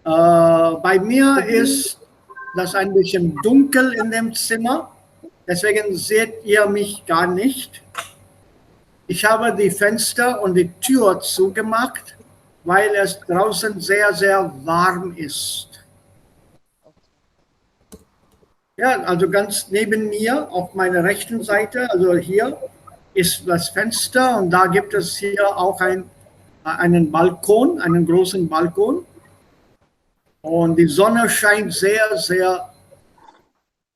bei mir ist das ein bisschen dunkel in dem Zimmer, deswegen seht ihr mich gar nicht. Ich habe die Fenster und die Tür zugemacht, weil es draußen sehr, sehr warm ist. Ja, also ganz neben mir auf meiner rechten Seite, also hier ist das Fenster und da gibt es hier auch einen Balkon, einen großen Balkon. Und die Sonne scheint sehr, sehr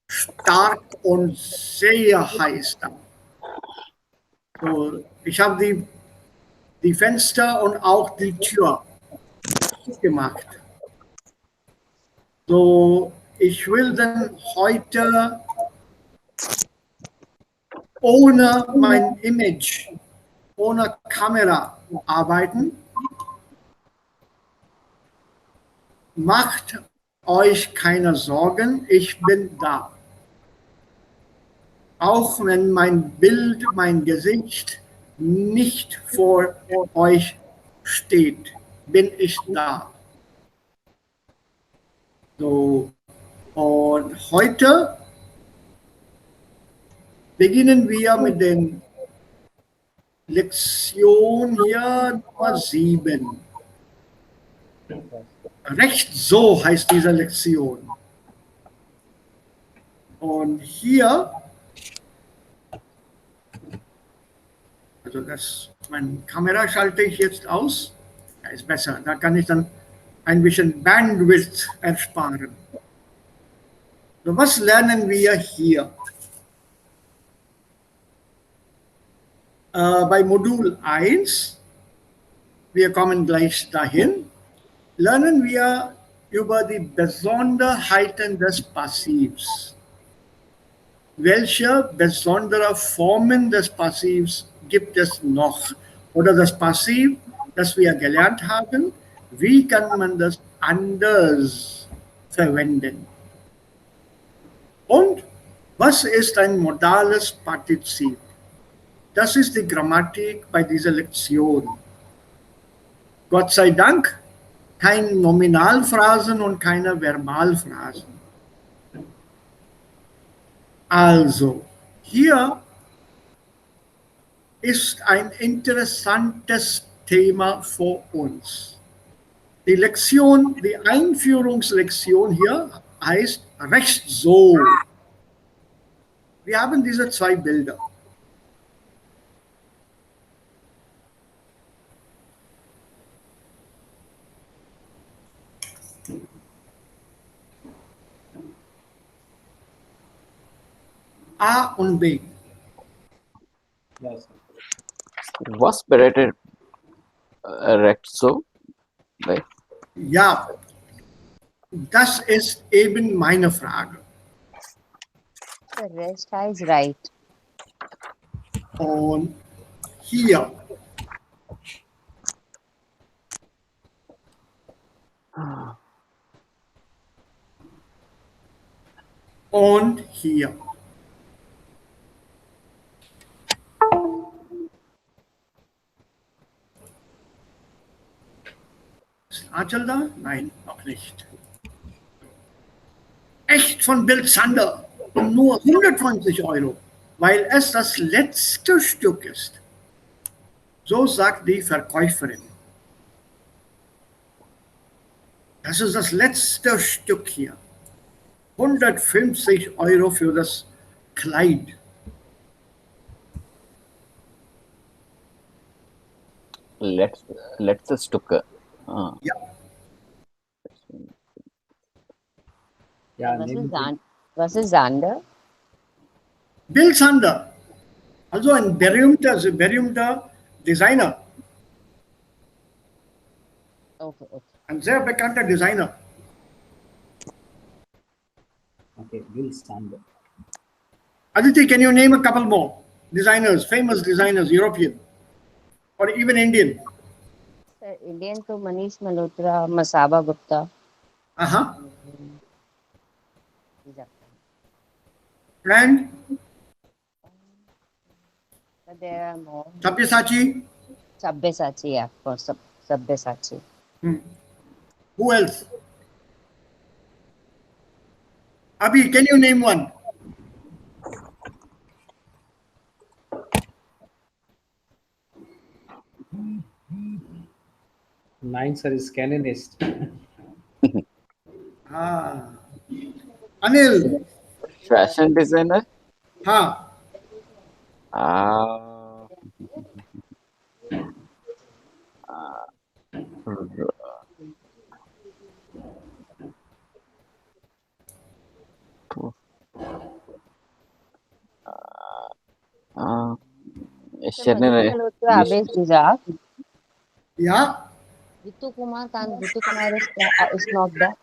stark und sehr heiß da. So, ich habe die Fenster und auch die Tür gemacht. So, ich will dann heute ohne mein Image, ohne Kamera arbeiten. Macht euch keine Sorgen, ich bin da. Auch wenn mein Bild, mein Gesicht nicht vor euch steht, bin ich da. So, und heute beginnen wir mit der Lektion hier Nummer 7. Recht so heißt diese Lektion. Und hier, also meine Kamera schalte ich jetzt aus. Ja, ist besser, da kann ich dann ein bisschen Bandwidth ersparen. So, was lernen wir hier? Bei Modul 1, wir kommen gleich dahin, lernen wir über die Besonderheiten des Passivs. Welche besondere Formen des Passivs gibt es noch? Oder das Passiv, das wir gelernt haben, wie kann man das anders verwenden? Und was ist ein modales Partizip? Das ist die Grammatik bei dieser Lektion. Gott sei Dank keine Nominalphrasen und keine Verbalphrasen. Also, hier ist ein interessantes Thema vor uns. Die Lektion, die Einführungslektion hier heißt recht so. Wir haben diese zwei Bilder. A und B. Was bedeutet recht so? Ja, das ist eben meine Frage. The rest is right. Und hier. Und hier. Ist Achel da? Nein, noch nicht. Echt von Bill Zander und nur 120 €, weil es das letzte Stück ist. So sagt die Verkäuferin. Das ist das letzte Stück hier. 150 € für das Kleid. Letztes Stück. Ah. Ja. Ja, Was ist under? Bill Zander, also ein berühmter Designer. Okay, okay. Ein sehr bekannter Designer. okay, Bill Standard. Aditi, can you name a couple more designers, famous designers, European or even Indian? Sir, Indian to Manish Malhotra, Masaba Gupta. Uh-huh. These are- And But there are more. Sabyasachi. Sabyasachi, yeah, of course. Sabyasachi. Who else? Abhi, can you name one? Nine, sir, is canonist. Ah, Anil. Fashion designer. Ha. Uh, uh, Sir, Manish Malhotra, Abhay Dizak. Yeah. Ritu Kumar, can Ritu Kumar is not there.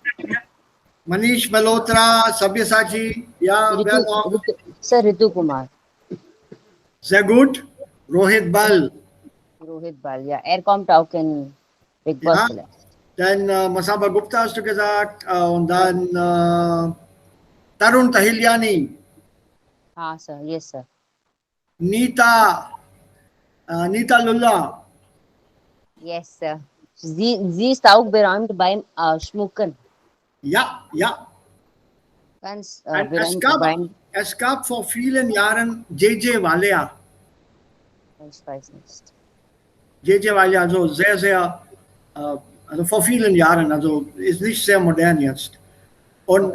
Manish Malhotra, Sabyasachi. Yeah, well off. Sir, Ritu Kumar. Zagut. Rohit Bal. Rohit Bal, yeah. Aircom Talk in Big Boss Ja, vielleicht. dann Masaba Gupta hast du gesagt und dann Tarun Tahiliani, Ah, sir. Yes, sir. Nita, Nita Lulla. Yes, sir. Sie ist auch berühmt beim Schmucken. Ja, ja. Ganz Und berühmt beim, es gab vor vielen Jahren JJ Walia. ich weiß nicht. JJ Walia, also sehr, sehr, also vor vielen Jahren, also ist nicht sehr modern jetzt. Und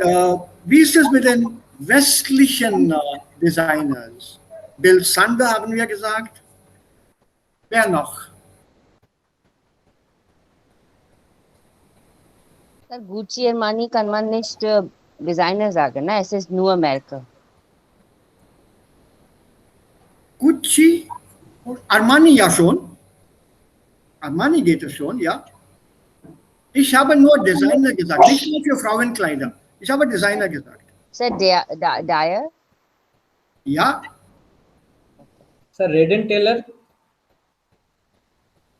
wie ist es mit den westlichen Designers? Bill Sander haben wir gesagt. Wer noch? Sir, Gucci Armani kann man nicht Designer sagen, ne? Es ist nur Amerika. Gucci, Armani ja schon. Armani geht es schon, ja. Ich habe nur Designer gesagt, nicht nur für Frauenkleider. Ich habe Designer gesagt. Sir, Dyer. Ja, Sir, Redden Taylor.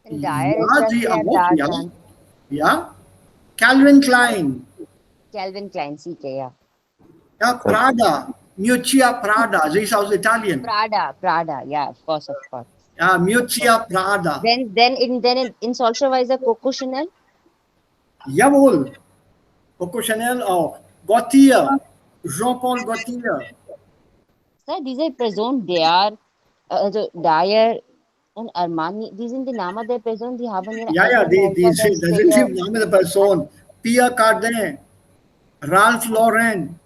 Dyer ist ja, das sie der auch, ja. Dardan. Ja, Calvin Klein, Calvin Klein, CK, ja. ja, Prada, Miuccia Prada, sie ist aus Italien. Prada, yeah, of course, of course. Ja, Miuccia Prada. Then in also was a Coco Chanel. Jawohl, Coco Chanel auch. Gaultier, Jean-Paul Gaultier. Sir, diese Person, also Dyer und Armani, die sind die Namen der Person, die haben ihre Ja, ja, eigene Marke, das sind die Namen der Person. Pierre Cardin, Ralph Lauren.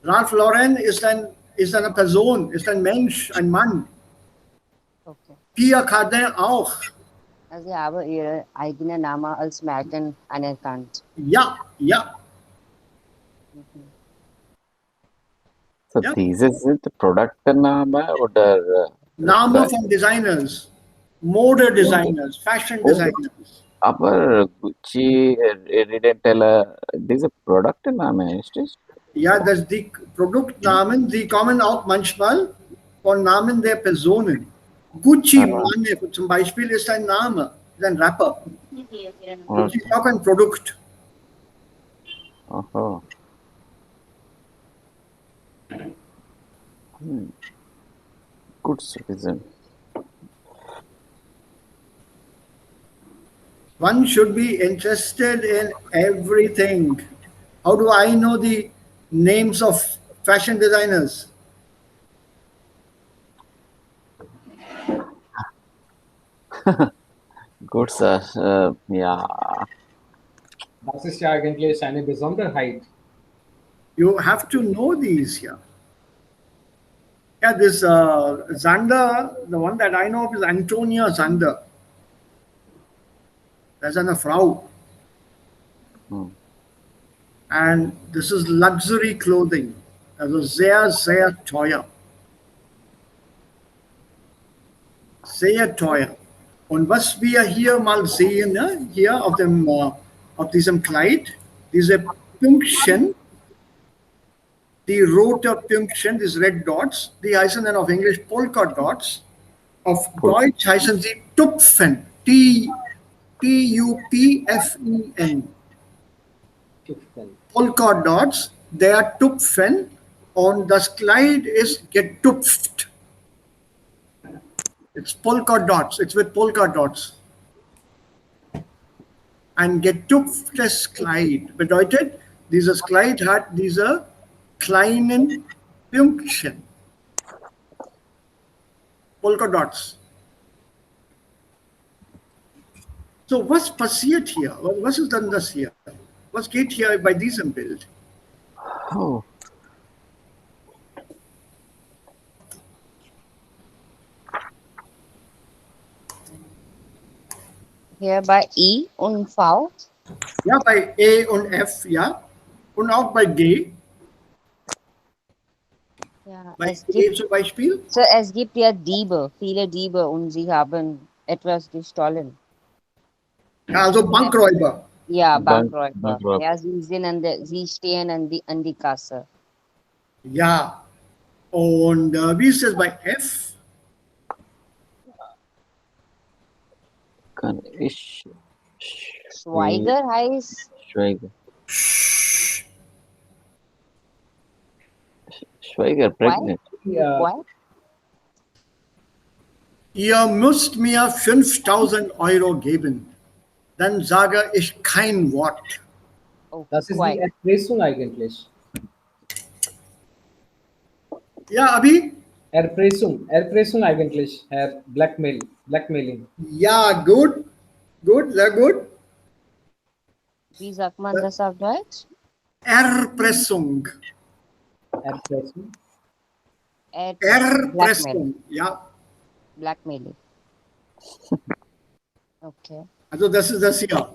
Ralph Lauren ist eine Person, ist ein Mensch, ein Mann. Okay. Pierre Cardin auch. Also sie haben ihre eigene Namen als Marken anerkannt. Ja, ja. so Ja. diese sind Produktname oder Name von Designers, Mode-Designers, Fashion-Designers. aber Gucci, Redden Taylor, diese Produktname ist es? Ja, das die Produktnamen, die kommen auch manchmal von Namen der Personen. Gucci Mane zum Beispiel ist ein Name, ist ein Rapper. Gucci ist auch ein Produkt. Aha. Good citizen. One should be interested in everything. How do I know the names of fashion designers? Gut, Sir. Ja. Das ist ja eigentlich eine Besonderheit. You have to know these here. Yeah, this Zander, the one that I know of is Antonia Zander. That's eine Frau. And this is luxury clothing. Also sehr, sehr teuer. Sehr teuer. Und was wir hier mal sehen, ne, hier auf diesem Kleid, diese Pünktchen, die rote Pünktchen, diese Red Dots, die heißen dann auf Englisch Polka Dots. Auf Deutsch heißen sie Tupfen. Tupfen. Polka Dots, der Tupfen und das Kleid ist getupft. It's polka dots. It's with polka dots. ein getupftes Kleid. Bedeutet, dieses Kleid hat diese kleinen Pünktchen. Polka Dots. So, was passiert hier? Was ist dann das hier? Was geht hier bei diesem Bild? Oh, Hier bei I und V. Ja, bei E und F, ja. Und auch bei G. Ja, Bei es E gibt, zum Beispiel. so es gibt ja Diebe, viele Diebe und sie haben etwas gestohlen. Ja, also Bankräuber. Ja, Bank, Bankräuber. bankrupt. Ja, sie stehen an die Kasse. Ja. Und wie ist es bei F? Kann ich Schweiger heißt Schweiger. Schweiger pregnant. what? Ihr müsst mir 5.000 Euro geben. Dann sage ich kein Wort. Oh, Das ist die quiet. Erpressung eigentlich. Ja, Abi? Erpressung eigentlich, Herr Blackmailing. Ja, gut. Gut, sehr gut. Wie sagt man das auf Deutsch? Erpressung. Erpressung. Blackmail. Erpressung. Ja, Blackmailing. Okay. also das ist das hier.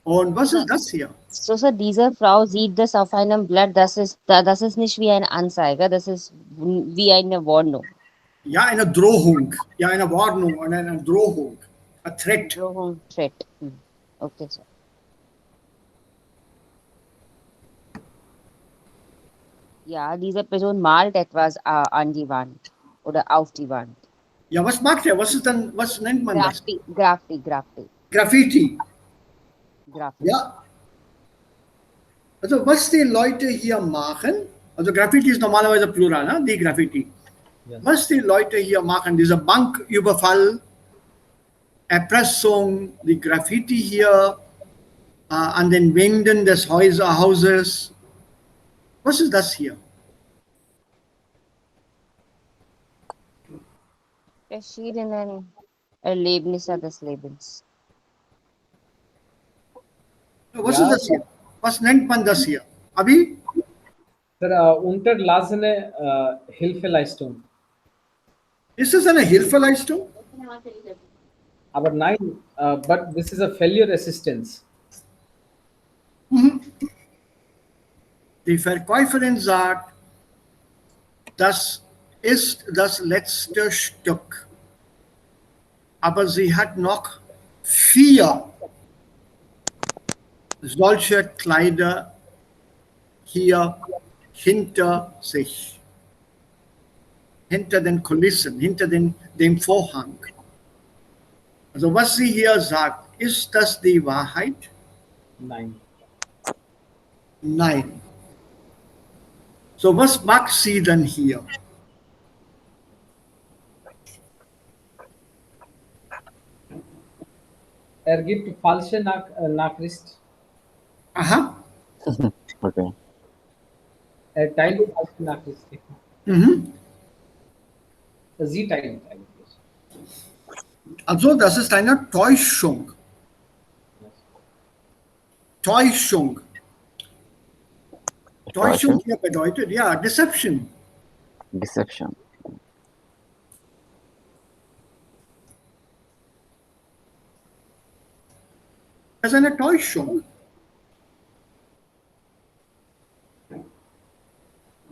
Und was ist das hier? So, diese Frau sieht das auf einem Blatt, das ist nicht wie eine Anzeige, das ist wie eine Warnung. Ja, eine Drohung. Ja, eine Warnung und eine Drohung. A threat. Drohung, Threat. Okay, so. Ja, diese Person malt etwas an die Wand oder auf die Wand. Ja, was macht er? Was ist dann, was nennt man das? Graffiti. Graffiti. Ja. Also was die Leute hier machen, also Graffiti ist normalerweise Plural, ne? Die Graffiti. Yes. Was die Leute hier machen, dieser Banküberfall, Erpressung, die Graffiti hier an den Wänden des Hauses. Was ist das hier? Verschiedene Erlebnisse des Lebens. Was Ja. ist das hier? Was nennt man das hier? Abi? Sir, unterlassene Hilfeleistung. Ist das eine Hilfeleistung? Aber nein, but this is a failure assistance. Die Verkäuferin sagt, das ist das letzte Stück. Aber sie hat noch 4 solche Kleider hier hinter sich. Hinter den Kulissen, hinter dem Vorhang. Also was sie hier sagt, ist das die Wahrheit? Nein. Nein. So, was macht sie denn hier? Gibt falsche Nachricht. Aha. Okay. Teilt falsche Nachricht. Mhm. Sie teilt eigentlich. Also, das ist eine Täuschung. Täuschung. Täuschung hier bedeutet, ja, Deception. Deception. Das ist eine Täuschung.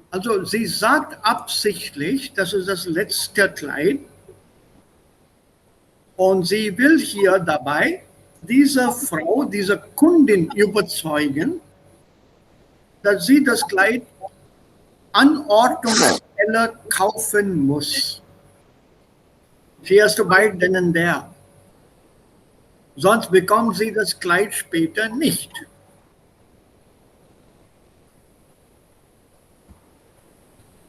Also sie sagt absichtlich, das ist das letzte Kleid. Und sie will hier dabei diese Frau, diese Kundin überzeugen, dass sie das Kleid an Ort und Stelle kaufen muss. She has to buy it then and there. Sonst bekommt sie das Kleid später nicht.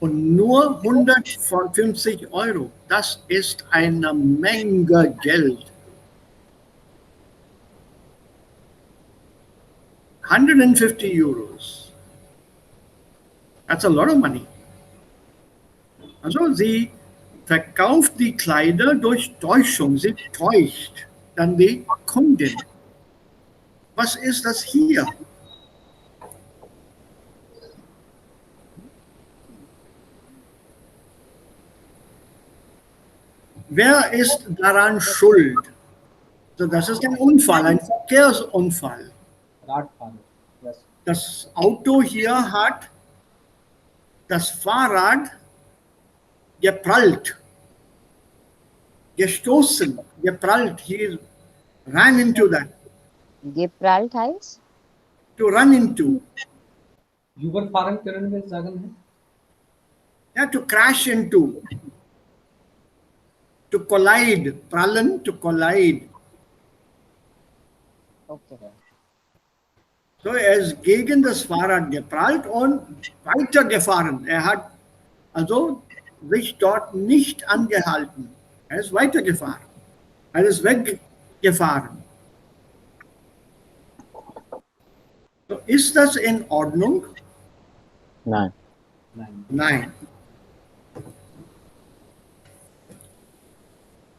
Und nur 150 Euro, das ist eine Menge Geld. 150 euros. That's a lot of money. Also, sie verkauft die Kleider durch Täuschung. Sie täuscht dann die Kundin. Was ist das hier? Wer ist daran schuld? So, das ist ein Unfall, ein Verkehrsunfall. Radfahrer. Yes. Das Auto hier hat das Fahrrad geprallt, gestoßen, geprallt. He ran into that. Geprallt heißt? To run into. Überfahren können wir sagen. Yeah, to crash into. To collide. Prallen, to collide. Okay. So, er ist gegen das Fahrrad geprallt und weitergefahren. Er hat also sich dort nicht angehalten. Er ist weitergefahren. Er ist weggefahren. So, ist das in Ordnung? Nein. Nein. Nein.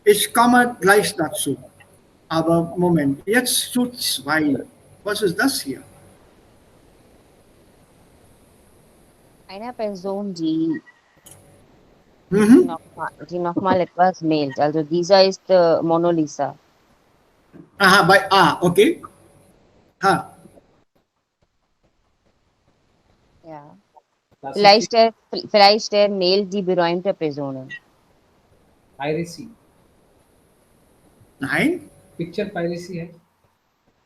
Ich komme gleich dazu. Aber Moment, jetzt zu 2. Was ist das hier? Eine Person, die Mhm. nochmal etwas mailt. Also dieser ist Mona Lisa. Aha, bei A, okay. Ha. Ja. Das Vielleicht er mailt die berühmte Personen. Piracy. Nein, Picture piracy है.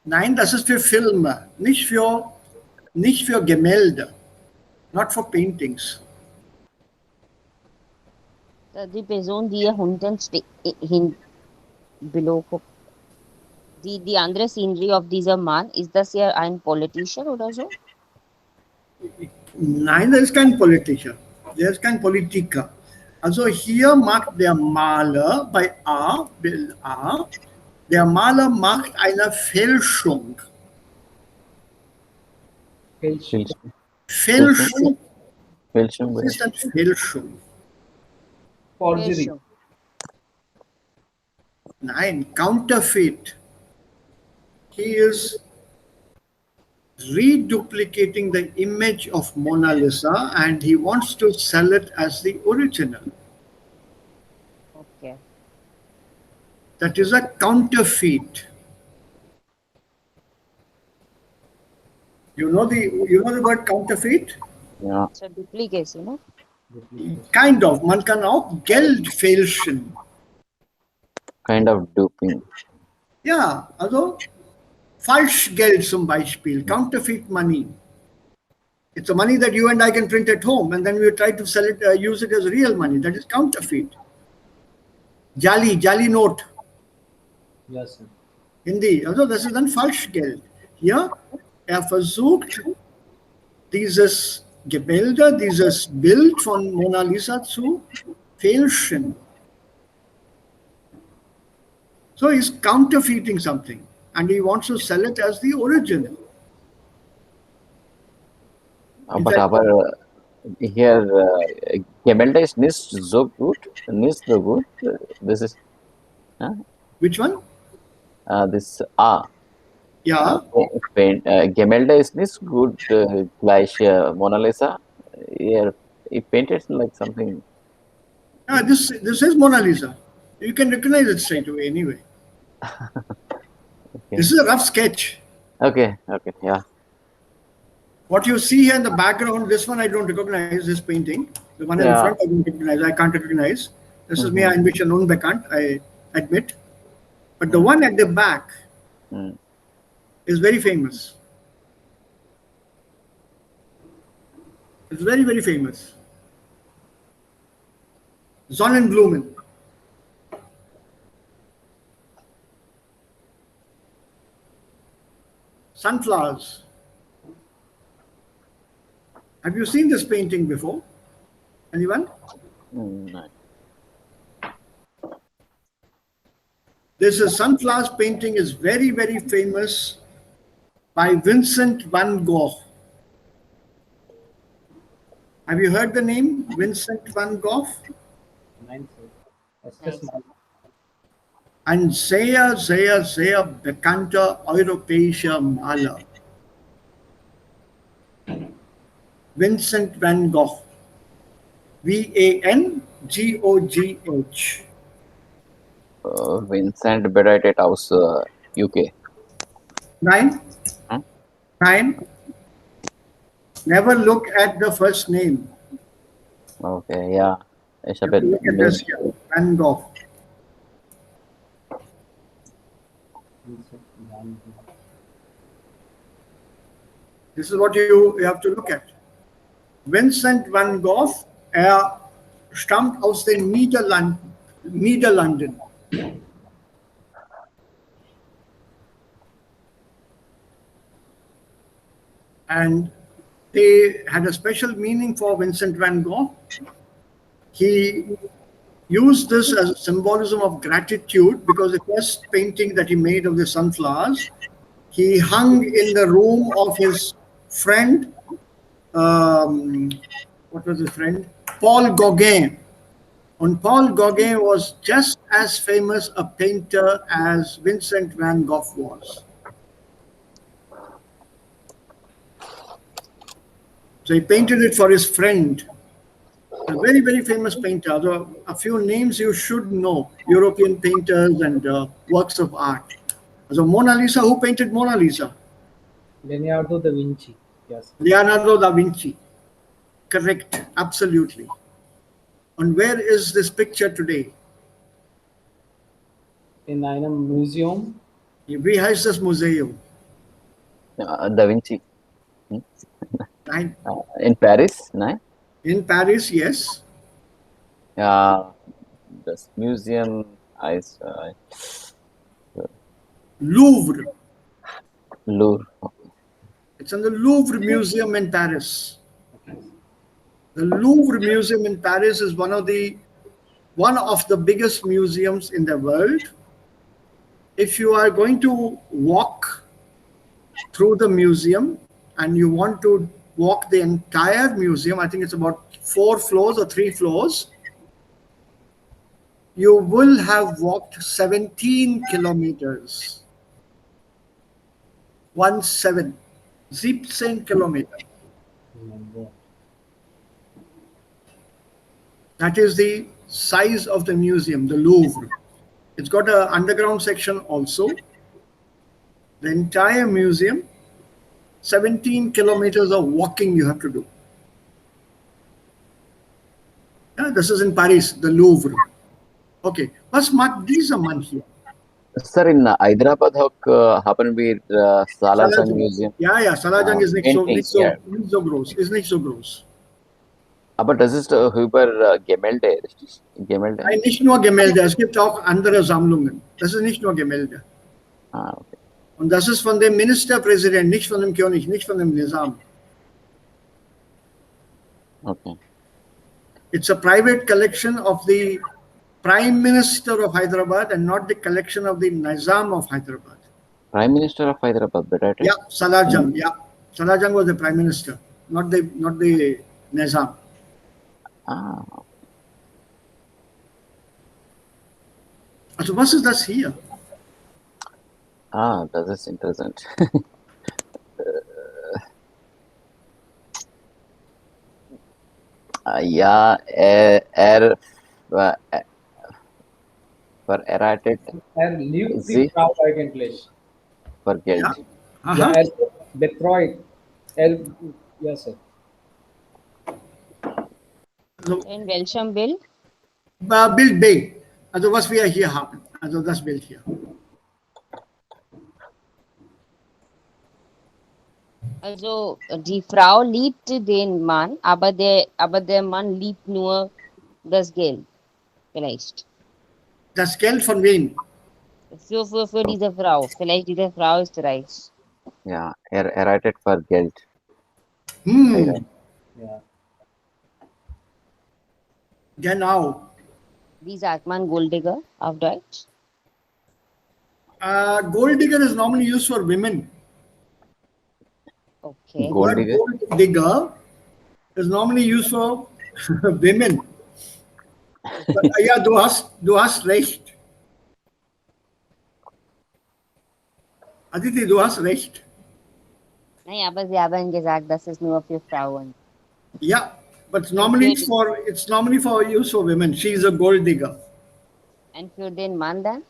nein, das ist für Filme, nicht für Gemälde, not for paintings. Die Person, die below die andere Scenery of dieser Mann, ist das ja ein Politician oder so? Nein, der ist kein Politiker. Der ist kein Politiker. Also hier macht der Maler bei A, Bild A, der Maler macht eine Fälschung. Fälschung. Fälschung. Fälschung. Was ist eine Fälschung? Forgery. Fälschung. Nein, counterfeit. He is reduplicating the image of Mona Lisa and he wants to sell it as the original. Okay. That is a counterfeit. You know the word counterfeit? Ja. It's a duplicacy, no? Kind of. Man kann auch Geld fälschen. Kind of duping. Ja, also Falschgeld zum Beispiel, counterfeit money. It's a money that you and I can print at home and then we try to sell it, use it as real money. That is counterfeit. Jali note. Yes, sir. Hindi. Also das ist dann Falschgeld. Ja, er versucht, dieses Gemälde, dieses Bild von Mona Lisa zu fälschen. So he's counterfeiting something and he wants to sell it as the original. Aber here Gemälde is nicht so gut. Nicht so gut. This is Which one? this A. Ja. Gemälde is nicht gut gleich Mona Lisa. Here he painted like something. This is Mona Lisa. You can recognize it straight away anyway. Okay. This is a rough sketch. Okay, yeah. What you see here in the background, this one I don't recognize, this painting. The one in Yeah. front I don't recognize, I can't recognize. Das ist mir ein bisschen unbekannt, I admit. But the one at the back is very famous. It's very, very famous. Sonnenblumen. Sunflowers. Have you seen this painting before? Anyone? No. This is sunflowers painting is very, very famous by Vincent van Gogh. Have you heard the name Vincent van Gogh? Nein, Sir. Öfters Nice. mal. Ein sehr, sehr, sehr bekannter europäischer Maler. Vincent van Gogh. Vangogh. Vincent Bedited House, UK. Nine? Huh? Nine? Never look at the first name. Okay, yeah. It's a You have bit to look at this missed. here. Van Gogh. Vincent van Gogh. This is what you have to look at. Vincent van Gogh, stammt aus den Niederlanden. And they had a special meaning for Vincent van Gogh. He used this as a symbolism of gratitude because the first painting that he made of the sunflowers, he hung in the room of his friend, what was his friend? Paul Gauguin. And Paul Gauguin was just as famous a painter as Vincent van Gogh was. So he painted it for his friend, a very, very famous painter. Although a few names you should know, European painters and works of art. So Mona Lisa, who painted Mona Lisa? Leonardo da Vinci. Yes. Leonardo da Vinci. Correct, absolutely. And where is this picture today? In einem Museum. Wie heißt das Museum? Da Vinci. Right? In Paris, no? In Paris, yes. This museum, Louvre. Louvre. It's in the Louvre Museum in Paris. The Louvre Museum in Paris is one of the biggest museums in the world. If you are going to walk through the museum and you want to walk the entire museum, I think it's about 4 floors or 3 floors, you will have walked 17 kilometers. 17 kilometers. Oh my God. That is the size of the museum, the Louvre. It's got an underground section also. The entire museum, 17 kilometers of walking you have to do. Yeah, this is in Paris, the Louvre. Okay, was macht dieser Mann hier? Sir, in Hyderabad, happen with Salajang Museum. Ja, Salajang ist nicht so groß. Ist nicht so groß. Aber das ist über Gemälde, richtig? Gemälde? Nein, nicht nur Gemälde, es gibt auch andere Sammlungen. Das ist nicht nur Gemälde. Okay. Und das ist von dem Ministerpräsident, nicht von dem König, nicht von dem Nizam. Okay. It's a private collection of the Prime Minister of Hyderabad and not the collection of the Nizam of Hyderabad. Prime Minister of Hyderabad, right? Yeah, Salajang. Yeah, Salajang was the Prime Minister, not the Nizam. So was ist das hier? Das ist interessant. Ja, verheiratet Liebt Sie? die Frau eigentlich. for Geld. Ja. Ja, Aha. betreut. Yes, sir. So, In welchem Bill? Bild B. Also was wir hier haben. Also das Bild hier. Also die Frau liebte den Mann, aber der Mann liebt nur das Geld. Vielleicht. Das Geld von wem? Für diese Frau. Vielleicht diese Frau ist reich. Ja, heiratet for Geld. Hm, Ja. genau. Wie sagt man Golddigger auf Deutsch? Gold digger is normally used for women. Okay. Gold Word digger. gold digger is normally used for women. But ja, du hast recht. Aditi, du hast recht. Nein, aber Sie haben gesagt, das ist nur für Frauen. Yeah, but And it's normally for use for women. She is a gold digger. and für den Mann dann?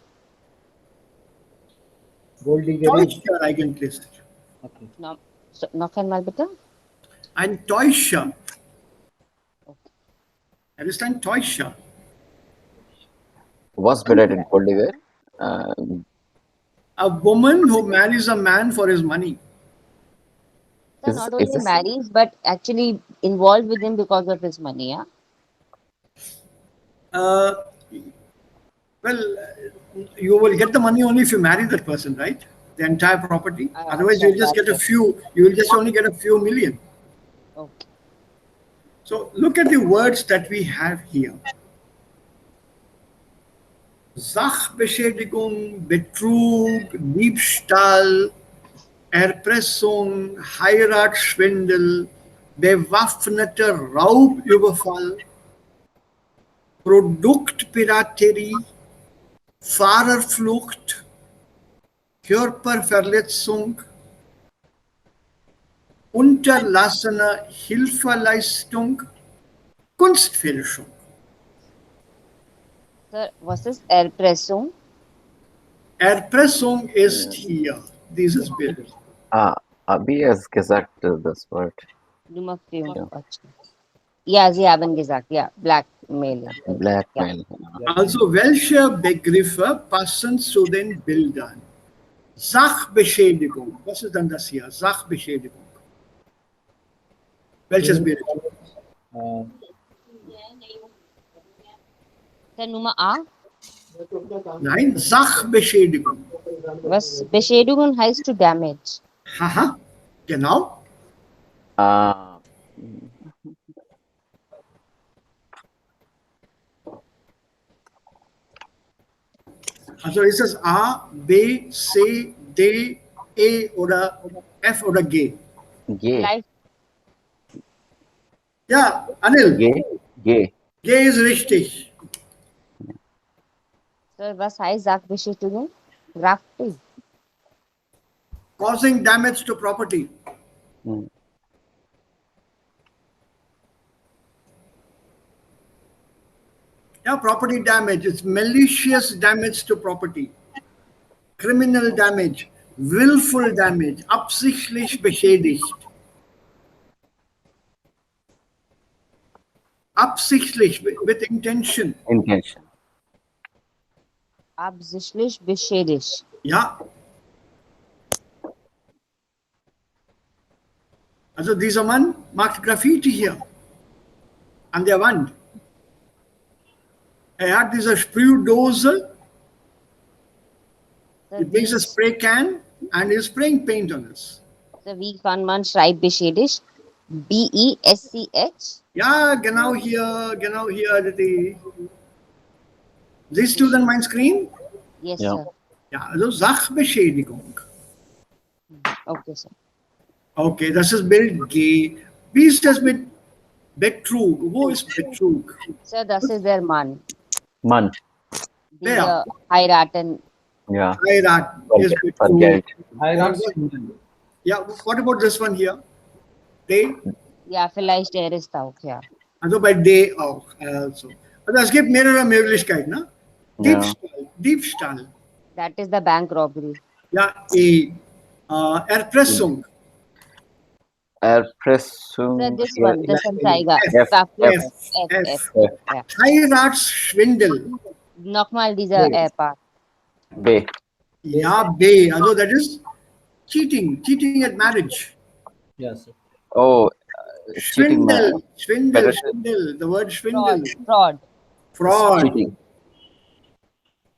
Gold digger is Täuscher eigentlich. okay. No, so, noch einmal bitte. Ein Täuscher. Okay. Er ist ein Täuscher. What's better than gold digger? A woman who marries a man for his money. So Is not is only this marries but actually involved with him because of his money, yeah? Uh, well, you will get the money only if you marry that person, right? The entire property. Otherwise, you'll just get a few. You will just only get a few million. Okay. So look at the words that we have here. Sachbeschädigung, Betrug, Diebstahl, Erpressung, Heiratsschwindel, bewaffneter Raubüberfall, Produktpiraterie, Fahrerflucht, Körperverletzung, unterlassene Hilfeleistung, Kunstfälschung. Sir, was ist Erpressung? Erpressung ist hier, dieses Bild. Abi has gesagt this word. Nummer 4. Ja. Ja, Sie haben gesagt, ja, Blackmailing. Blackmail. Also welche Begriffe passen zu den Bildern? Sachbeschädigung. Was ist denn das hier? Sachbeschädigung. Welches Bild? Sir, Nummer A. Nein, Sachbeschädigung. Was Beschädigung heißt to damage. Haha, genau. Also ist es A, B, C, D, E oder F oder G? G. Vielleicht, Ja, Anil, G. G ist richtig. Sir, was heißt Sachbeschädigung? Grafting. Causing damage to property. Yeah, property damage. It's malicious damage to property. Criminal damage. Willful damage. Absichtlich beschädigt. Absichtlich, with intention. Intention. Absichtlich beschädigt. Ja. Also dieser Mann macht Graffiti hier an der Wand. Er hat diese Sprühdose Sir, mit dieser Spray can and is spraying paint on us. wie kann man schreibbeschädigt? B-E-S-C-H? Ja, genau hier, Aditi. Siehst du denn mein Screen? Yes, Ja. sir. Ja, also Sachbeschädigung. Okay, sir. Okay, das ist Bild G. Wie ist das mit Betrug? Wo ist Betrug? Sir, das ist der Mann. Mann. Diese heiraten. Ja. Heirat is For Betrug. Geld. Heiratsschwindel. Yeah, what about this one here? Day? Ja, vielleicht er ist auch, ja. Also bei D auch. Also es gibt mehrere Möglichkeiten. Ne? Ja. Diebstahl. That is the bank robbery. Ja, E. Erpressung. Erpressung. Sir, this one, das Anzeiger. F, Profis. F, F, F. F. Ja. Heiratsschwindel. Nochmal dieser Part. B. Ja, B. Also that is cheating at marriage. Yes, sir. Oh, cheating. Schwindel. The word schwindel. Fraud. Cheating.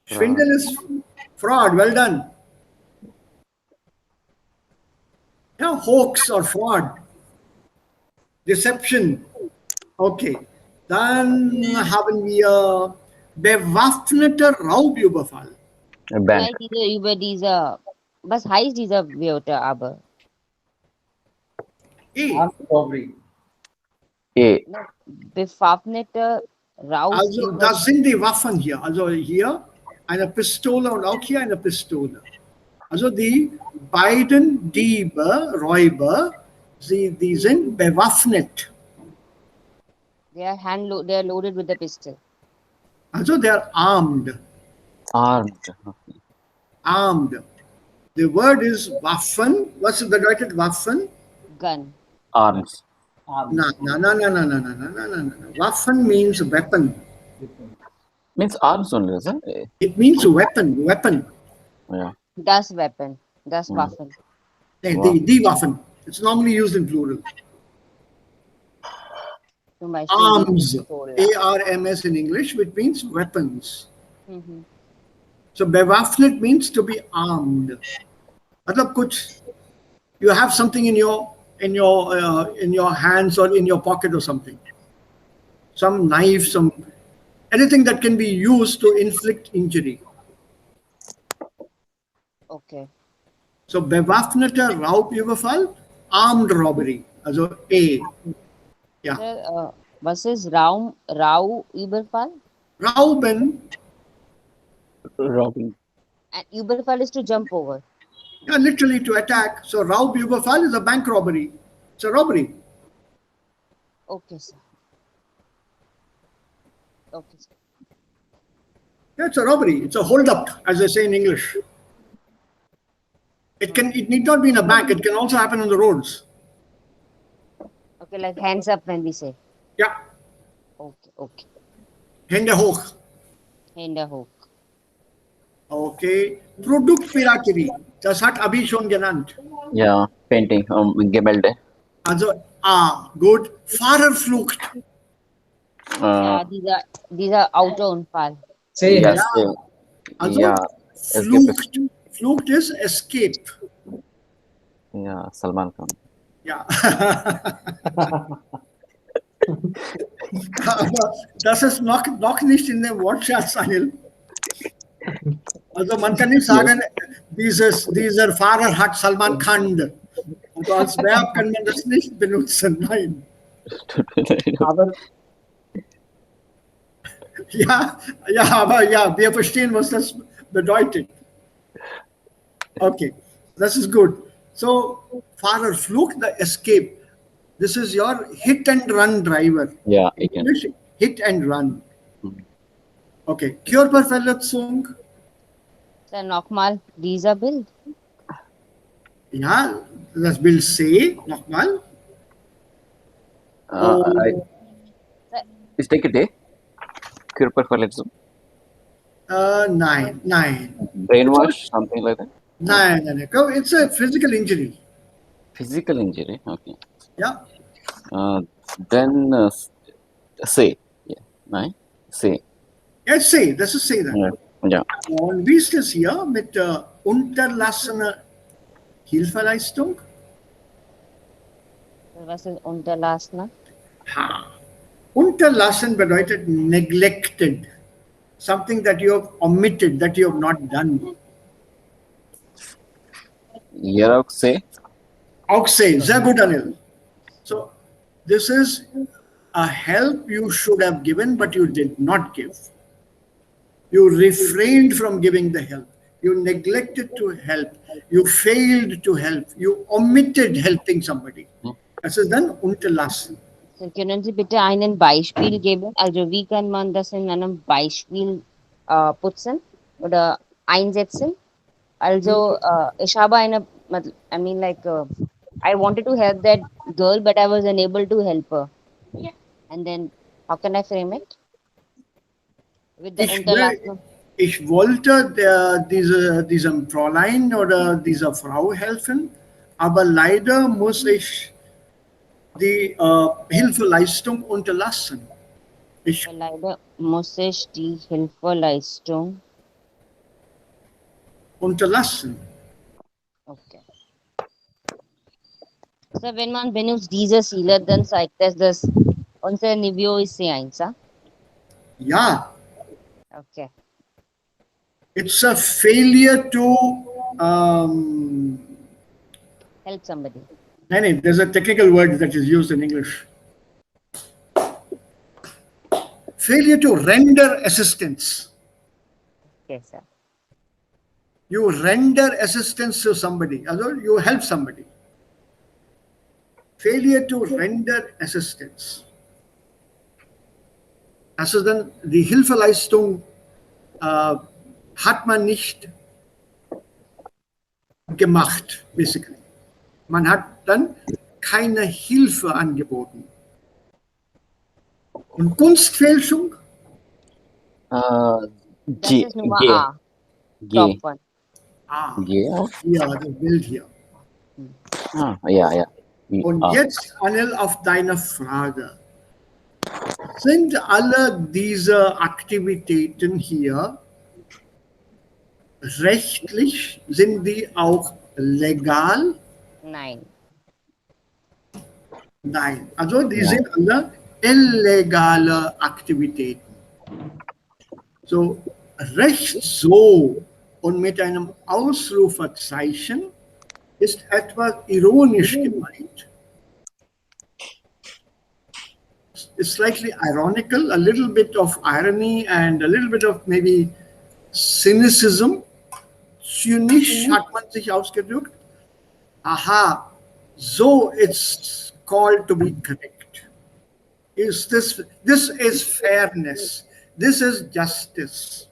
Schwindel is fraud. Well done. Yeah, hoax or fraud. Deception. Okay. Dann haben wir bewaffneter Raubüberfall. Bank. Vielleicht über diese, was heißt dieser Wörter aber? A. Armed robbery. A. No, bewaffnete Also, Raubüber. das sind die Waffen hier. Also hier eine Pistole und auch hier eine Pistole. Also die beiden Diebe, Räuber, die sind bewaffnet. They are loaded with the pistol. Also they're armed. Armed. Armed. The word is Waffen. Was bedeutet Waffen? Gun. Arms. Armed. No, no, no, no, no, no, no, no, no, no, no. Waffen means weapon. Means arms only, is it? It means weapon, weapon. Yeah. Das Weapon. Das Hmm. Waffen. The Waffen. It's normally used in plural. Zum Beispiel die Arms. Pistole. A-R-M-S in English, which means weapons. Mhm. So bewaffnet means to be armed. मतलब कुछ, you have something in your hands or in your pocket or something. Some knife, some anything that can be used to inflict injury. Okay. So bewaffneter Raubüberfall, armed robbery. Also A. Yeah. Sir, was ist Raubüberfall? Rauben, Robbing. And Überfall is to jump over. yeah, literally to attack. So Raubüberfall is a bank robbery. It's a robbery. Okay, sir. Okay, sir. Yeah, it's a robbery. It's a hold-up, as they say in English. It need not be in a bank. It can also happen on the roads. Okay, like hands up when we say. Ja, Okay, okay. Hände hoch. Hände hoch. Okay. Produktpiraterie. Das hat Abi schon genannt. Yeah. Painting. Gemälde. Also A. Gut. Fahrerflucht. Ja, dieser Autounfall. Same. Yes. Also Yeah. Flucht. Flucht ist Escape. Yeah. Salman Khan. Ja. Aber das ist noch nicht in dem Wortschatz, Anil. Also man kann nicht sagen, dieser Fahrer hat Salman Khan. Also als Verb kann man das nicht benutzen, nein. Aber Ja, aber ja, wir verstehen, was das bedeutet. Okay, das ist gut. So, Fahrerflucht, the escape. This is your hit and run driver. Yeah. I can. English, hit and run. Okay, Körperverletzung. Sir, nochmal dieser Bild. Ja, das Bild C, nochmal. Is take a day. Körperverletzung. Nein. Brainwash. Something like that. Nein. It's a physical injury. Physical injury. Okay. Ja, Then say. Yeah. Nein. Say. jetzt C, das ist C dann. Yeah. Yeah. Und wie ist das hier mit unterlassener Hilfeleistung? Was ist unterlassen? Ha. Unterlassen bedeutet neglected. Something that you have omitted, that you have not done. Here auch say. Auch say, sehr gut, Anil. So, this is a help you should have given, but you did not give. You refrained from giving the help. You neglected to help. You failed to help. You omitted helping somebody. Das ist dann unterlassen. Sir, können Sie bitte ein Beispiel geben? Also wie kann man das in einem Beispiel putzen oder einsetzen? Also ich habe I mean like I wanted to help that girl, but I was unable to help her. And then how can I frame it? With the unterlassen. Ich wollte diesem Fräulein oder dieser Frau helfen, aber leider muss ich die Hilfeleistung unterlassen. Leider muss ich die Hilfeleistung unterlassen. Okay. So, wenn man benutzt diese Ziele, dann zeigt das unser Niveau ist C1, ja? Ja, Okay. it's a failure to Help somebody. No, there's a technical word that is used in English. Failure to render assistance. Yes, sir. You render assistance to somebody, also you help somebody. Failure to render assistance. Also dann die Hilfeleistung hat man nicht gemacht, basically. Man hat dann keine Hilfe angeboten. Und Kunstfälschung? Das G, ist Nummer G, A. G, Top one. G. Ja, das Bild hier. Ja. Und jetzt, Anil, auf deine Frage. Sind alle diese Aktivitäten hier rechtlich, sind die auch legal? Nein. Nein. Also die Ja. sind alle illegale Aktivitäten. So, recht so und mit einem Ausrufezeichen ist etwas ironisch gemeint. It's slightly ironical, a little bit of irony and a little bit of maybe cynicism. Zynisch hat man sich ausgedrückt. Aha, so it's called to be correct. This is fairness. This is justice.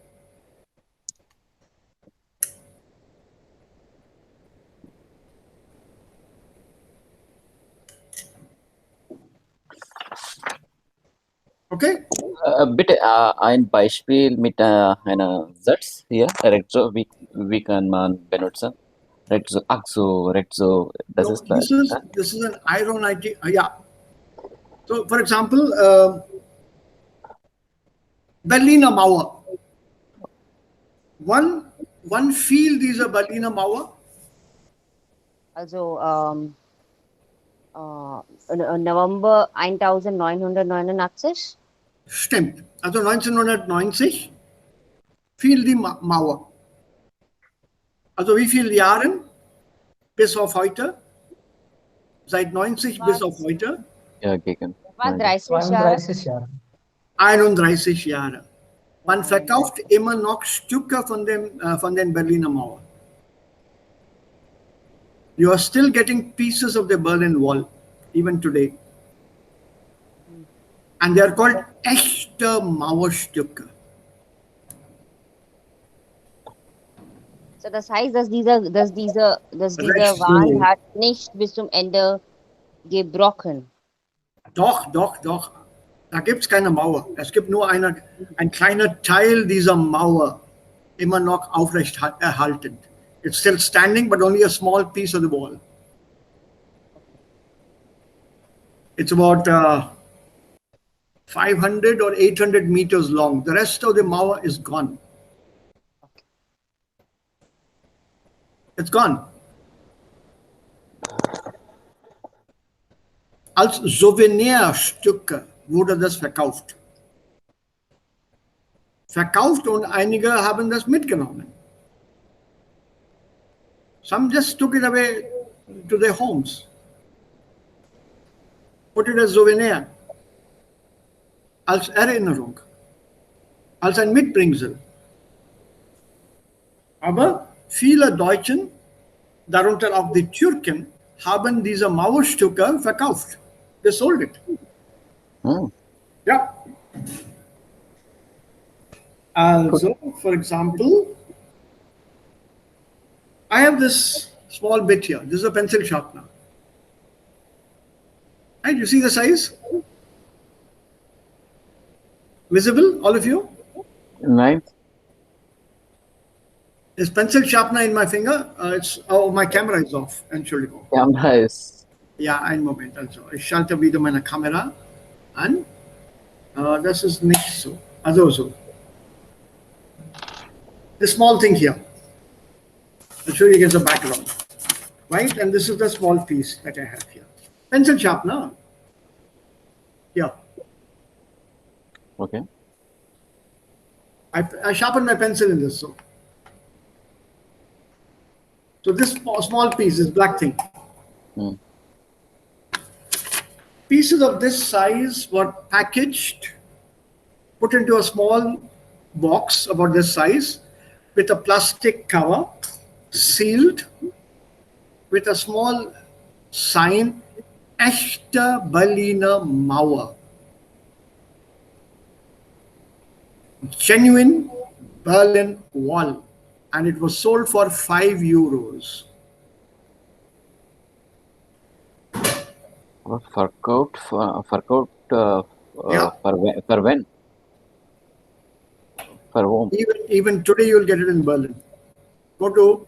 Okay? Bitte ein Beispiel mit einer Satz hier. Retso, wie kann man benutzen? Retso, ach so, Retso, das So ist this is an ironic, yeah. So, for example, Berliner Mauer. One feel diese Berliner Mauer? Also November 1989. Stimmt. Also 1990 fiel die Mauer. Also wie viele Jahre bis auf heute? Seit 90 bis auf heute? ja gegen. War 30 Jahre. 32 Jahre. 31 Jahre. Man verkauft immer noch Stücke von den Berliner Mauer. You are still getting pieces of the Berlin Wall, even today. And they are called echte Mauerstücke. So das heißt, dass dieser Wand hat nicht bis zum Ende gebrochen. Doch. Da gibt es keine Mauer. Es gibt nur ein kleiner Teil dieser Mauer, immer noch aufrecht erhalten. It's still standing, but only a small piece of the wall. It's about 500 or 800 meters long. The rest of the Mauer is gone. It's gone. Als Souvenirstücke wurde das verkauft. Verkauft und einige haben das mitgenommen. Some just took it away to their homes. Put it as Souvenir. Als Erinnerung. Als ein Mitbringsel. Aber viele Deutschen, darunter auch die Türken, haben diese Mauerstücke verkauft. They sold it. Yeah. Also, for example, I have this small bit here. This is a pencil sharpener. Right? You see the size? Visible, all of you? Nein. This pencil sharpener in my finger. My camera is off. Entschuldigung. Kamera ist. Ja, einen Moment. Also, ich schalte wieder meine Kamera an. Das ist nicht so. Also so. The small thing here. I'll show you against the background. Right? And this is the small piece that I have here. Pencil sharpener. Here. Okay. I sharpen my pencil in this. So this small piece, this black thing. Pieces of this size were packaged, put into a small box about this size with a plastic cover, sealed with a small sign, Echte Berliner Mauer. Genuine Berlin Wall. And it was sold for €5. Forkout, Yeah. for when? For whom? Even today, you'll get it in Berlin. Go to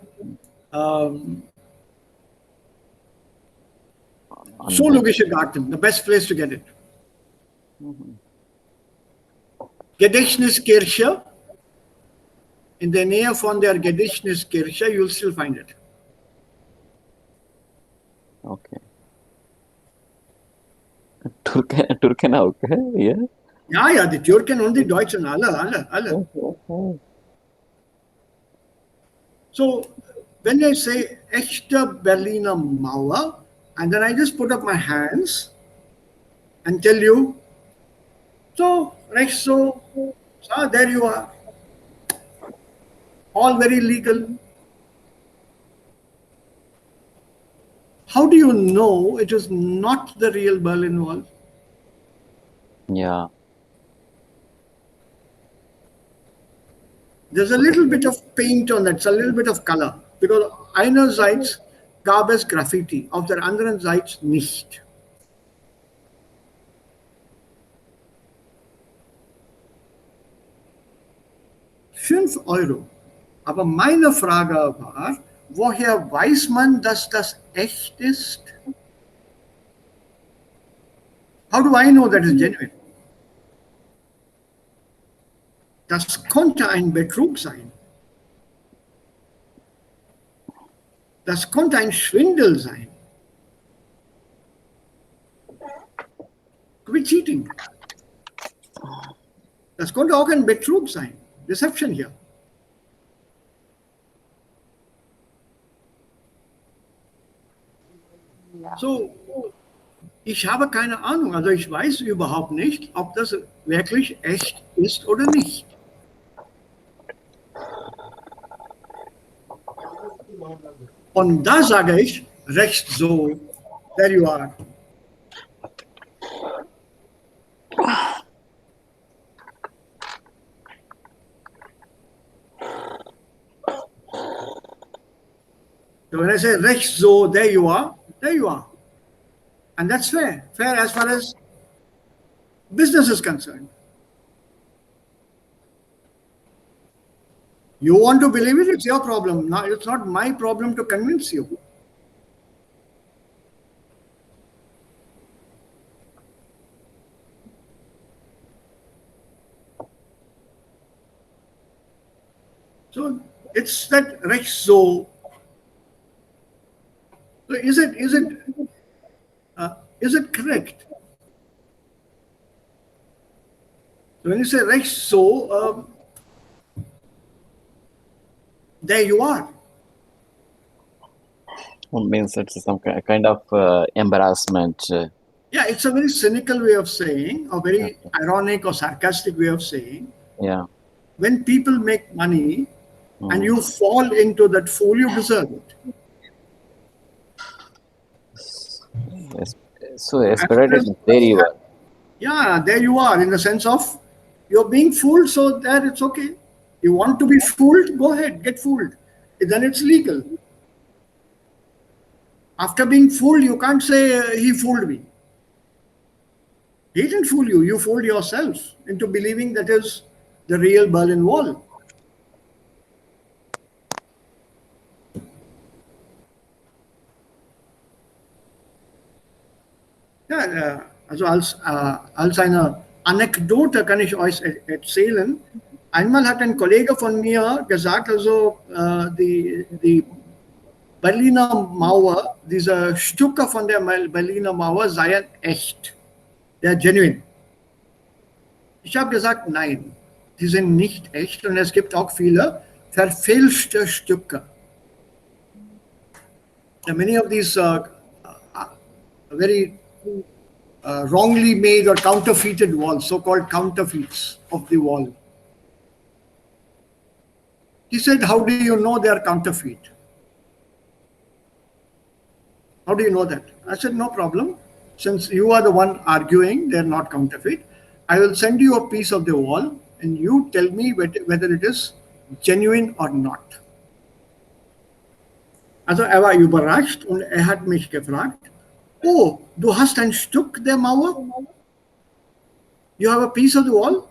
Zoologische Garten, the best place to get it. Gedächtniskirche, in der Nähe von der Gedächtniskirche, you'll still find it. Okay. Turken auch, yeah. Ja, die Türken und die Deutschen, alle. So, when I say echte Berliner Mauer, and then I just put up my hands and tell you, so, rechts so, there you are. All very legal. How do you know it is not the real Berlin Wall? Yeah. There's a little bit of paint on that, it's a little bit of color. Because einerseits gab es Graffiti, auf der anderen Seite nicht. €5. Aber meine Frage war, woher weiß man, dass das echt ist? How do I know that it's genuine? Das konnte ein Betrug sein. Das konnte ein Schwindel sein. Could be cheating. Das konnte auch ein Betrug sein. Deception hier. Ja. So, ich habe keine Ahnung. Also ich weiß überhaupt nicht, ob das wirklich echt ist oder nicht. Und da sage ich, rechts so, there you are. So when I say rechts so, there you are, there you are. And that's fair. Fair as far as business is concerned. You want to believe it, it's your problem. Now, it's not my problem to convince you. So it's that rechts so. So is it correct? So when you say rechts so, there you are. Means it's some kind of embarrassment. Yeah, it's a very cynical way of saying, or very ironic or sarcastic way of saying. Yeah. When people make money and you fall into that fool, you deserve it. Yes. So expected, there you are. Yeah, there you are, in the sense of you're being fooled, so there it's okay. You want to be fooled, go ahead, get fooled. Then it's legal. After being fooled, you can't say he fooled me. He didn't fool you, you fooled yourself into believing that is the real Berlin Wall. Ja, also als eine Anekdote kann ich euch erzählen. Einmal hat ein Kollege von mir gesagt, also die Berliner Mauer, diese Stücke von der Berliner Mauer seien echt, der genuine. Ich habe gesagt, nein, die sind nicht echt und es gibt auch viele verfälschte Stücke. And many of these very wrongly made or counterfeited walls, so-called counterfeits of the wall. He said, how do you know they are counterfeit? How do you know that? I said, no problem. Since you are the one arguing they're not counterfeit, I will send you a piece of the wall and you tell me whether it is genuine or not. Also er war überrascht und er hat mich gefragt, oh, du hast ein Stück der Mauer? You have a piece of the wall?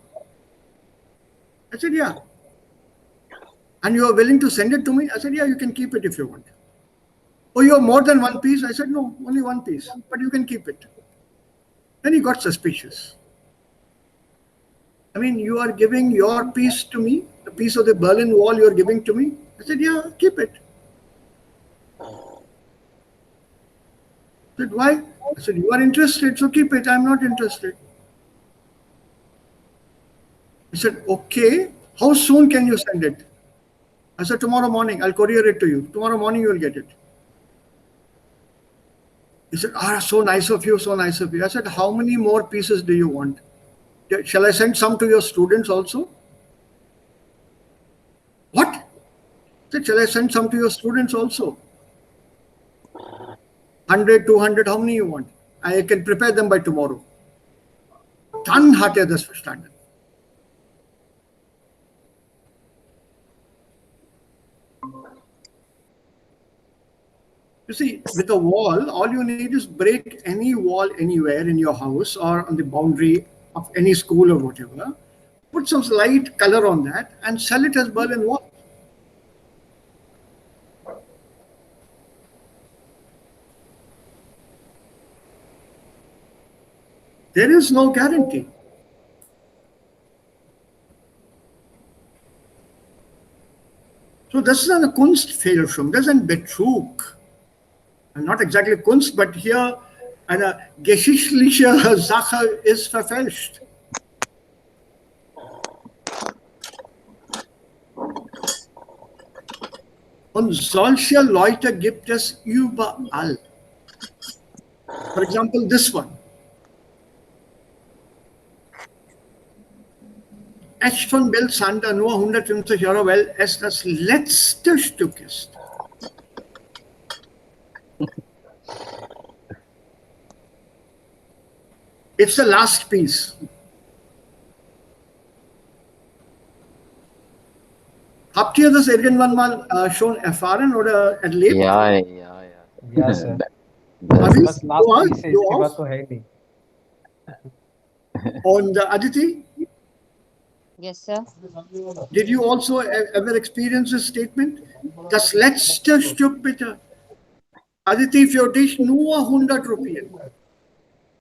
I said, yeah. And you are willing to send it to me? I said, yeah, you can keep it if you want. Oh, you have more than one piece? I said, no, only one piece, but you can keep it. Then he got suspicious. I mean, you are giving your piece to me, the piece of the Berlin Wall you are giving to me? I said, yeah, keep it. I said, why? I said, you are interested, so keep it. I'm not interested. He said, okay, how soon can you send it? I said, tomorrow morning, I'll courier it to you. Tomorrow morning, you will get it. He said, so nice of you, so nice of you. I said, how many more pieces do you want? Shall I send some to your students also? What? I said, shall I send some to your students also? 100, 200, how many you want? I can prepare them by tomorrow. Dann hat das verstanden. You see, with a wall, all you need is break any wall anywhere in your house or on the boundary of any school or whatever, put some light color on that and sell it as Berlin Wall. There is no guarantee. So das ist eine Kunstfälschung, das ist ein Betrug. Not exactly Kunst, but hier eine geschichtliche Sache ist verfälscht. Und solche Leute gibt es überall. For example, this one. Echt von Bill Sander nur 150 €, weil es das letzte Stück ist. It's the last piece. Habt ihr das irgendwann mal schon erfahren oder erlebt? Yeah. Yes, sir. Abhi, बस last you piece है, इसके बाद तो है ही नहीं. And Aditi, Yes, sir. did you also ever experience this statement? Das letzte Stück bitte. Aditi, für dich nur 100 Rupien.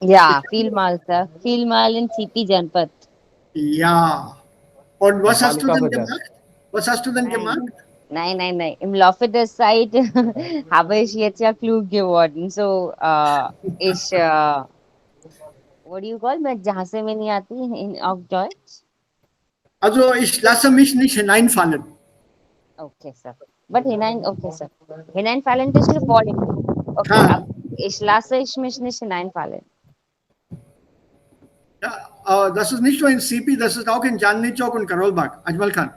Yeah, viel mal, sir. Viel mal in CP Janpat. Ja. Und was hast du Palika denn Bazar. gemacht? Was hast du denn gemacht? Nein. Im Laufe der Zeit habe ich jetzt ja klug geworden. So, ich, what do you call? मैं जहाँ से मैं नहीं आती in auf Deutsch. Also ich lasse mich nicht hineinfallen. Okay, sir. But okay, sir. Hineinfallen ist nur falling. Okay, Ah. ich lasse mich nicht hineinfallen. Ja, das ist nicht nur in CP, das ist auch in Chandni Chowk und Karolbagh, Ajmal Khan.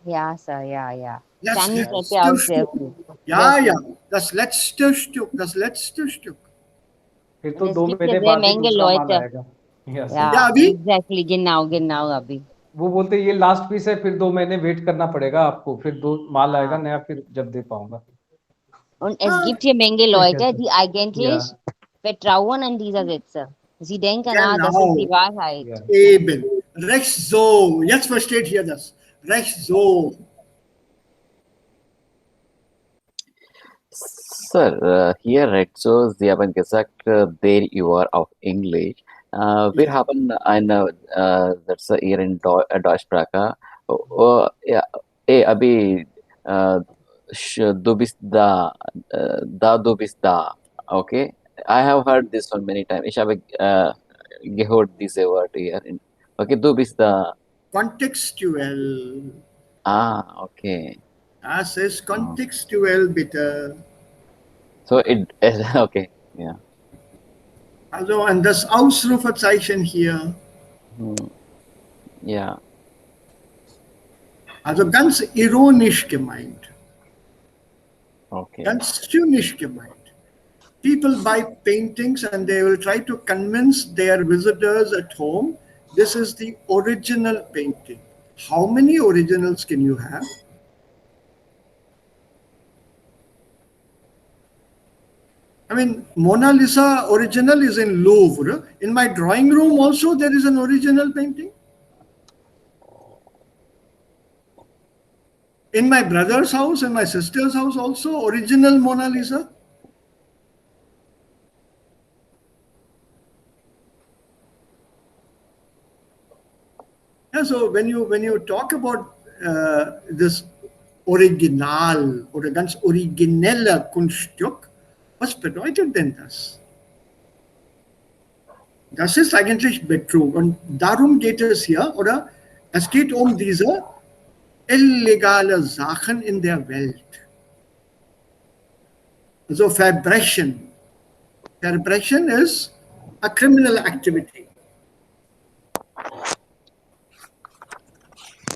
Ja, sir, ja. Das Chinese letzte Cafe auch Stück. sehr viel. Ja, Sehr ja, viel. das letzte Stück. फिर तो Und es 2 gibt महीने ja sehr बाद ही महंगे दूसरा माल Leute. आएगा. Yes, sir. Ja, Ja, Abhi? exactly, genau, Abhi. वो बोलते ये लास्ट पीस है, फिर 2 महीने वेट करना पड़ेगा आपको, फिर 2 माल हाँ. आएगा नया, फिर जब दे पाऊंगा. Und es Ah, gibt hier Menge Leute, die eigentlich Ja. vertrauen an dieser Sätze. Sie denken, das ist die genau. Wahrheit. Ja. Eben. Recht so. Jetzt versteht ihr das. Recht so. Sir, hier recht so, Sie haben gesagt, there you are auf Englisch. Wir haben eine, that's hier in Deutschsprache. Ja, Abhi, du bist da, du bist da. Okay, I have heard this one many times. Ich habe gehört diese Wort hier. Okay, du bist da. Kontextuell. Okay. Das ist kontextuell, bitte. So it okay, yeah. Also, und das Ausrufezeichen hier, Ja, also ganz ironisch gemeint, okay. ganz zynisch gemeint. People buy paintings and they will try to convince their visitors at home this is the original painting. How many originals can you have? I mean, Mona Lisa original is in Louvre. In my drawing room also there is an original painting. In my brother's house, in my sister's house also, original Mona Lisa. Yeah, so when you talk about this Original oder ganz originelle Kunststück, was bedeutet denn das? Das ist eigentlich Betrug und darum geht es hier, oder? Es geht um diese illegale Sachen in der Welt. Also Verbrechen. Verbrechen ist a criminal activity.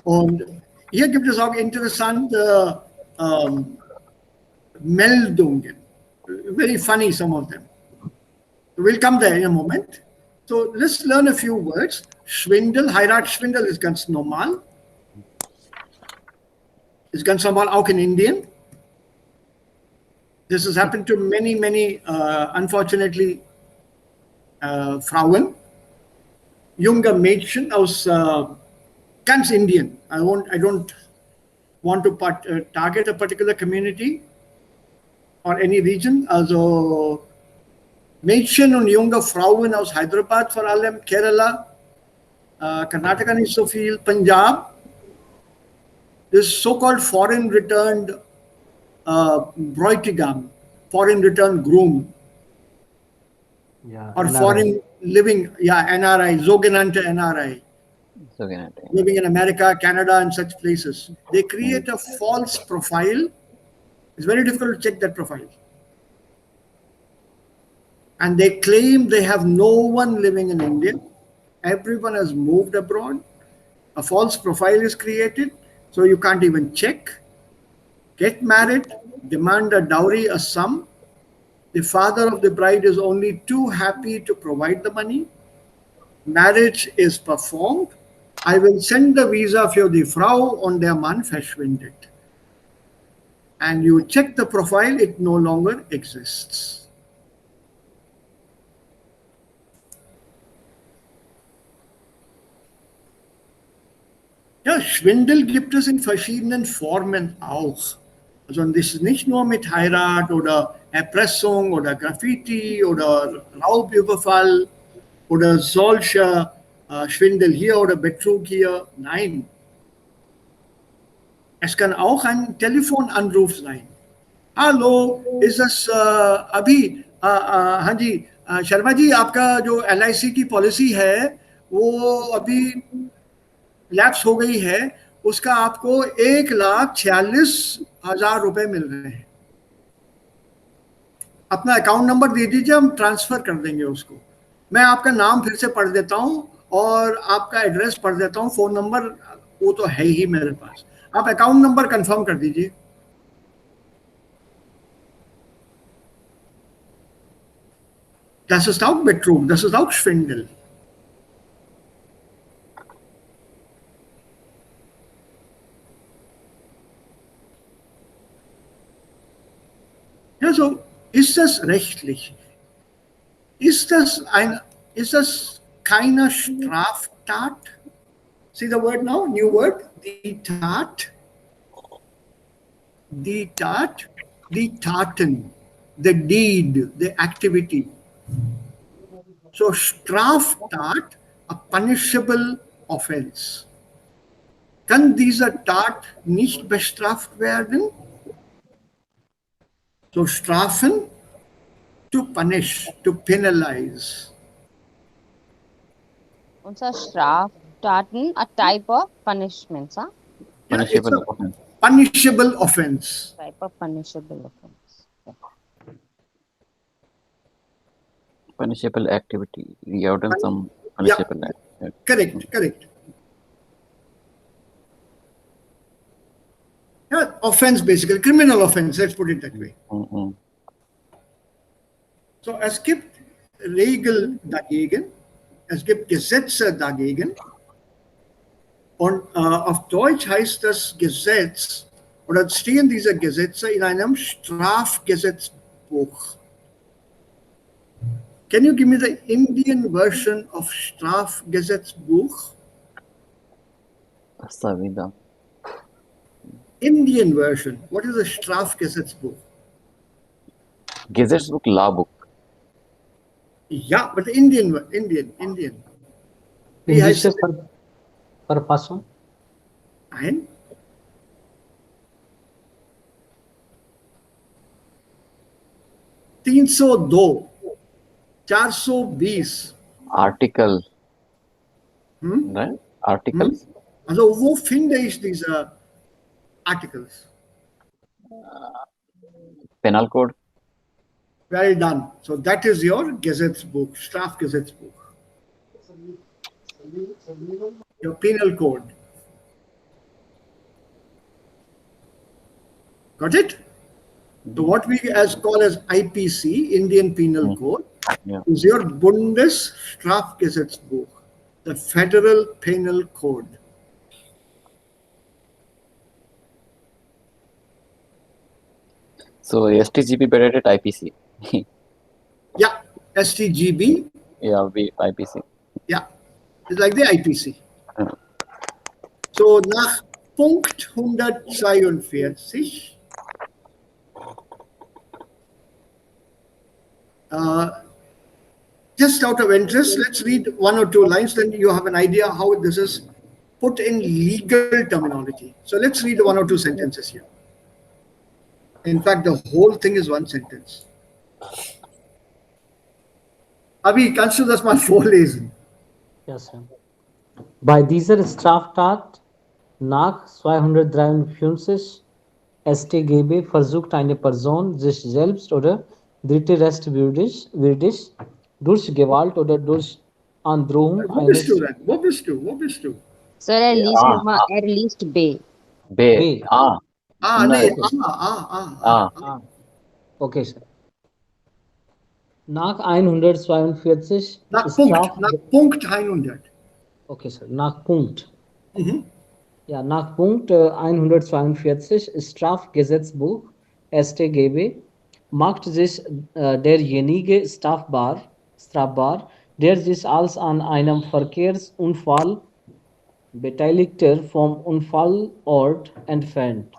Und hier gibt es auch interessante Meldungen. Very funny, some of them. We'll come there in a moment. So let's learn a few words. Schwindel, Heiratsschwindel ist ganz normal. Ist ganz normal auch in Indien. This has happened to many, unfortunately, Frauen, junge Mädchen aus ganz Indien. I don't want to target a particular community or any region. Also Mädchen und junge Frauen aus Hyderabad vor allem, Kerala, Karnataka nicht so viel, Punjab, this so-called foreign returned Bräutigam, foreign returned groom, Yeah, or NRI. foreign living, NRI, sogenannte NRI, So can I living in America, Canada, and such places. They create a false profile. It's very difficult to check that profile. And they claim they have no one living in India. Everyone has moved abroad. A false profile is created, so you can't even check. Get married, demand a dowry, a sum. The father of the bride is only too happy to provide the money. Marriage is performed. I will send the visa für die Frau und der Mann verschwindet. And you check the profile, it no longer exists. Ja, Schwindel gibt es in verschiedenen Formen auch. Also das ist nicht nur mit Heirat oder Erpressung oder Graffiti oder Raubüberfall oder solcher Schwindel hier oder Betrug hier. Nein. Es kann auch ein Telefonanruf sein. Hallo, ist das अभी हाँ जी शर्मा जी आपका जो LIC की policy है वो अभी lapse हो गई है उसका आपको 1,46,000 रुपए मिल रहे हैं अपना अकाउंट नंबर दे दीजिए हम ट्रांसफर कर देंगे उसको मैं आपका नाम फिर से पढ़ देता हूं और आपका एड्रेस पढ़ देता हूं फोन नंबर वो तो है ही मेरे पास आप अकाउंट नंबर कंफर्म कर दीजिए Das ist auch Betrug, das ist auch Schwindel. Also ist das rechtlich? Ist das keine Straftat? See the word now, new word, die Tat, die Taten, the deed, the activity. So Straftat, a punishable offense. Kann diese Tat nicht bestraft werden? So strafen, to punish, to penalize. Unser Straftaten, a type of punishments, huh? Yeah, it's punishable a offense. punishable offense. Type of punishable offense. Punishable activity. We have done some Yeah, punishable activity. correct. Yeah, offense basically, criminal offense, let's put it that way. Mm-mm. So es gibt Regeln dagegen, es gibt Gesetze dagegen. Und auf Deutsch heißt das Gesetz, oder stehen diese Gesetze in einem Strafgesetzbuch. Can you give me the Indian version of Strafgesetzbuch? Savida. Indian version. What is a Strafgesetzbuch? Gesetzbuch, law book. Yeah, but Indian. Wie heißt Indische Verfassung. Nein. $302, 420. Article. Right? Articles. Also wo finde ich diese Articles? Penal code. Well done. So that is your Gesetzbuch, Strafgesetzbuch. Your penal code. Got it? So what we call as IPC, Indian Penal Code, is your Bundesstrafgesetzbuch, the Federal Penal Code. So STGB better at IPC. Yeah, STGB. Yeah, IPC. Yeah, it's like the IPC. So nach Punkt 142, just out of interest, let's read one or two lines, then you have an idea how this is put in legal terminology. So let's read one or two sentences here. In fact, the whole thing is one sentence. Abi, kannst du das mal vorlesen? Ja, Sir. Bei dieser Straftat nach 253 StGB versucht eine Person, sich selbst oder Dritte rechtswidrig durch Gewalt oder durch Androhung Wo bist du eines denn? Wo bist du? Sir, at least B. B. Nee, Okay, Sir. Nach 142 nach Punkt 100. Okay, Sir. Nach Punkt. Ja, nach Punkt 142 Strafgesetzbuch StGB macht sich derjenige strafbar, der sich als an einem Verkehrsunfall Beteiligter vom Unfallort entfernt,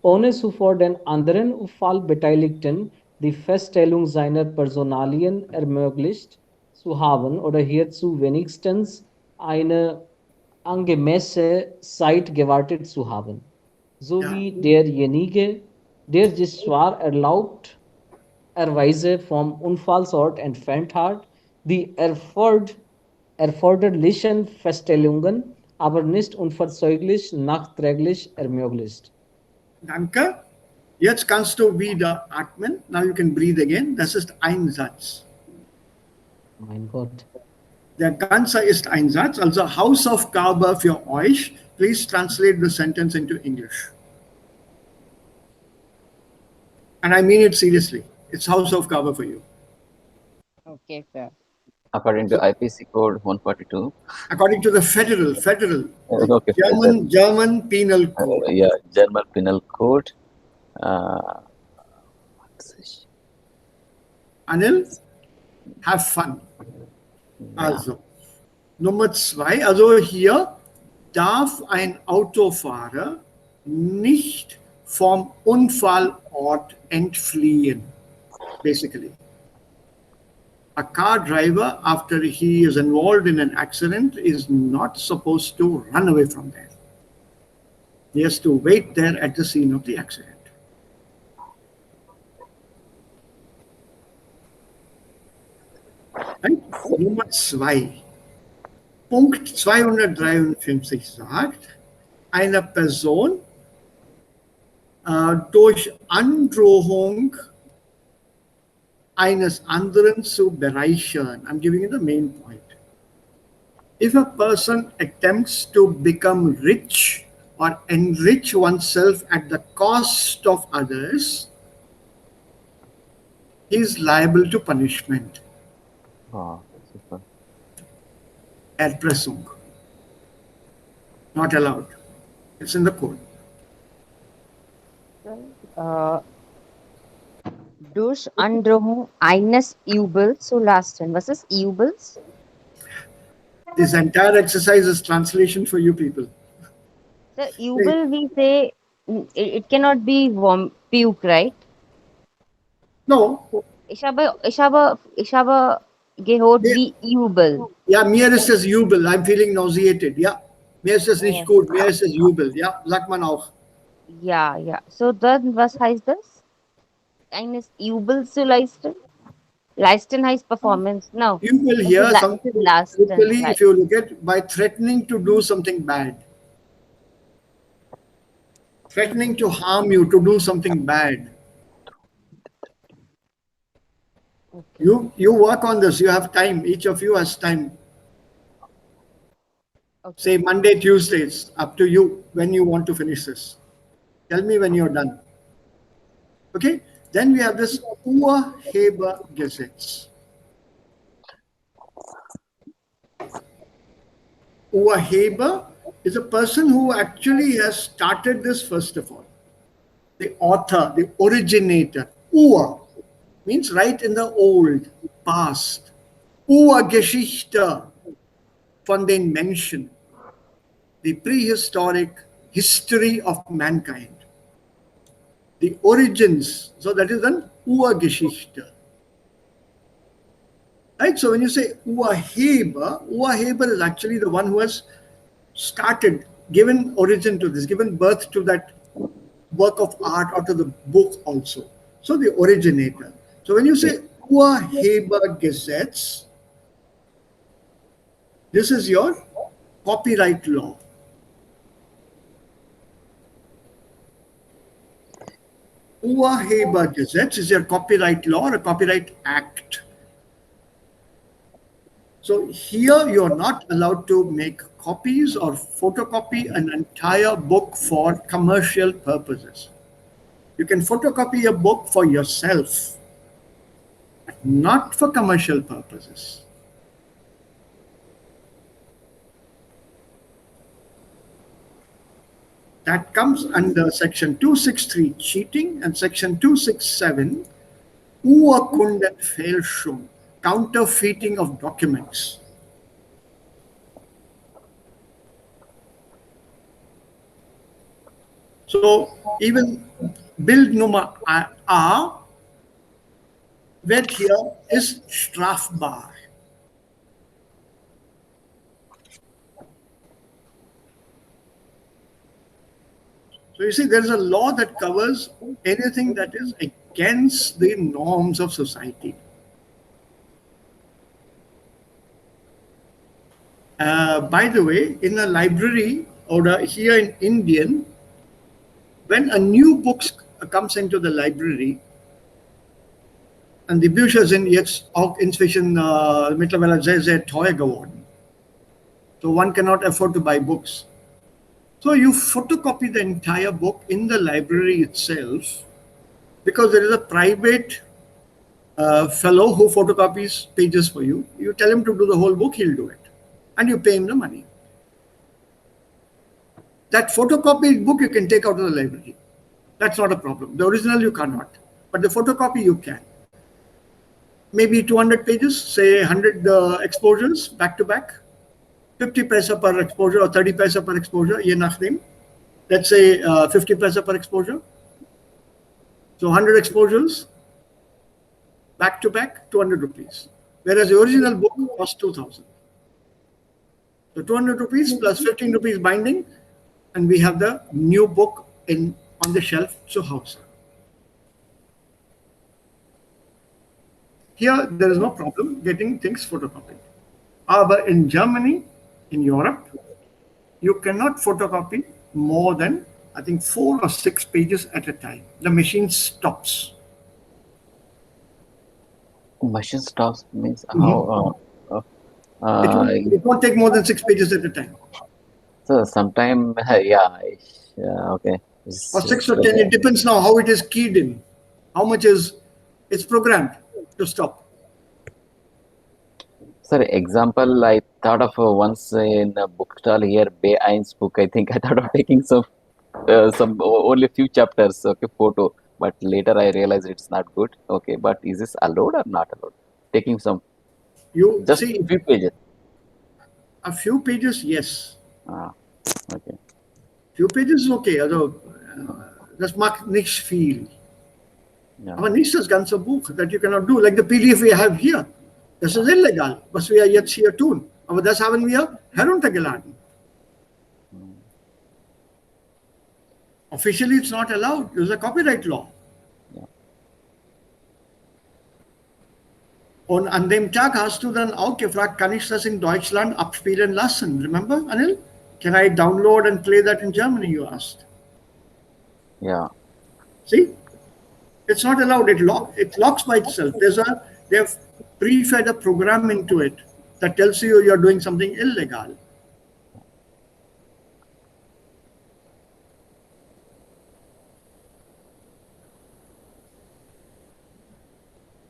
ohne zuvor den anderen Unfallbeteiligten die Feststellung seiner Personalien ermöglicht zu haben oder hierzu wenigstens eine angemessene Zeit gewartet zu haben, sowie derjenige, der sich zwar erweise vom Unfallsort entfernt hat, die erforderlichen Feststellungen aber nicht unverzüglich nachträglich ermöglicht. Danke. Jetzt kannst du wieder atmen. Now you can breathe again. Das ist ein Satz. Mein Gott. Der ganze ist ein Satz, also Hausaufgabe für euch. Please translate the sentence into English. And I mean it seriously. It's Hausaufgabe for you. Okay, sir. According to IPC code 142. According to the federal Okay, German penal code. Yeah, German penal code. Anil, have fun. Also, Nummer 2, also hier darf ein Autofahrer nicht vom Unfallort entfliehen, basically. A car driver, after he is involved in an accident, is not supposed to run away from there. He has to wait there at the scene of the accident. Right? Nummer 2. Punkt 253 sagt, eine Person durch Androhung eines anderen zu bereichern. I'm giving you the main point. If a person attempts to become rich or enrich oneself at the cost of others, he is liable to punishment. Wow, super. Erpressung. Not allowed. It's in the code. Uh, Durch Androhung eines Übels zu lasten. Was ist Übels? This entire exercise is translation for you people. The Übel, we say, it cannot be puke, right? No. Ich habe gehört wie Übel. Ja, mir ist es Jubel. I'm feeling nauseated. Ja, mir ist es nicht gut. Mir ist es Jubel. Ja, sagt man auch. Ja, ja. So dann, was heißt das? Eines Übels zu leisten? Leisten heißt Performance. No. You will Das hear ist something leisten, literally right. if you look at by threatening to do something bad. Threatening to harm you, to do something bad. Okay. You work on this. You have time. Each of you has time. Okay. Say Monday, Tuesdays. Up to you when you want to finish this. Tell me when you're done. Okay? Then we have this Urhebergesetz. Urheber is a person who actually has started this first of all. The author, the originator. Ur means right in the old, past. Urgeschichte von den Menschen. The prehistoric history of mankind. The origins. So that is an Urgeschichte. Right? So when you say Urheber is actually the one who has started, given origin to this, given birth to that work of art or to the book also. So the originator. So when you say Urhebergesetz, this is your copyright law. Urhebergesetz is your copyright law or a copyright act. So here you're not allowed to make copies or photocopy an entire book for commercial purposes. You can photocopy a book for yourself, but not for commercial purposes. That comes under section 263 cheating and section 267 Urkundenfälschung, counterfeiting of documents. So even Bild Nummer A wird hier ist strafbar. So you see, there is a law that covers anything that is against the norms of society. By the way, in a library or here in Indian, when a new book comes into the library, und die Bücher sind jetzt auch inzwischen mittlerweile sehr, sehr teuer geworden. So one cannot afford to buy books. So you photocopy the entire book in the library itself because there is a private fellow who photocopies pages for you. You tell him to do the whole book, he'll do it. And you pay him the money. That photocopied book you can take out of the library. That's not a problem. The original you cannot. But the photocopy you can. Maybe 200 pages, say 100 exposures back to back. 50 paisa per exposure or 30 paisa per exposure, ye nachdem. Let's say 50 paisa per exposure. So 100 exposures, back to back, 200 rupees. Whereas the original book cost 2,000. So 200 rupees plus 15 rupees binding, and we have the new book on the shelf zu Hause. Here, there is no problem getting things photocopied. But in Germany, in Europe, you cannot photocopy more than, I think, 4 or 6 pages at a time. The machine stops. Machine stops means Mhm. how? It won't take more than 6 pages at a time. So sometime, yeah, okay. Or six It's or like 10, it depends now how it is keyed in. How much is it's programmed to stop. sir, example, I thought of once in a bookstall here, Bay Eins book. I think I thought of taking only few chapters, okay, photo. But later I realized it's not good. Okay, but is this allowed or not allowed? Taking some You just see, few pages. a few pages, yes. Ah, okay. Few pages is okay. Also, das mag nichts viel. Yeah, Aber nicht das ganze Buch, that you cannot do. Like the PDF we have here. Das ist illegal, was wir jetzt hier tun. Aber das haben wir heruntergeladen. mm, Officially, it's not allowed. There's a copyright law. yeah. Und an dem Tag hast du dann auch gefragt, kann ich das in Deutschland abspielen lassen? Remember, Anil? Can I download and play that in Germany, you asked. Yeah. See? It's not allowed. It locks by itself. They've pre-fed a program into it that tells you you're doing something illegal.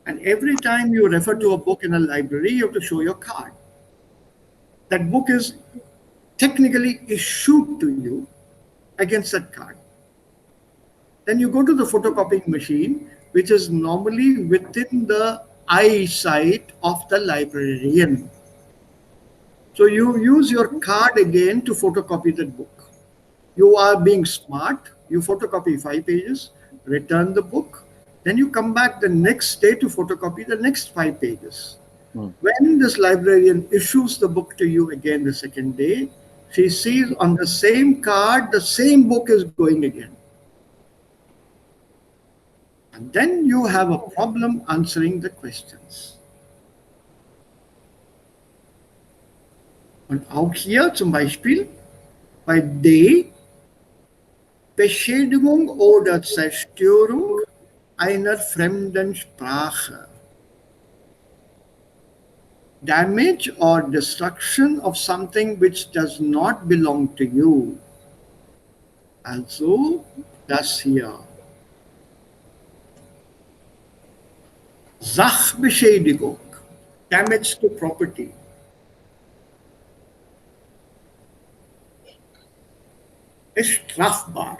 And every time you refer to a book in a library, you have to show your card. That book is technically issued to you against that card. Then you go to the photocopying machine, which is normally within the eyesight of the librarian. So you use your card again to photocopy that book. You are being smart, you photocopy 5 pages, return the book, then you come back the next day to photocopy the next 5 pages. Mm. When this librarian issues the book to you again the second day, she sees on the same card the same book is going again. And then you have a problem answering the questions. Und auch hier zum Beispiel bei D, Beschädigung oder Zerstörung einer fremden Sprache. Damage or destruction of something which does not belong to you. Also das hier. Sachbeschädigung, damage to property. Ist strafbar.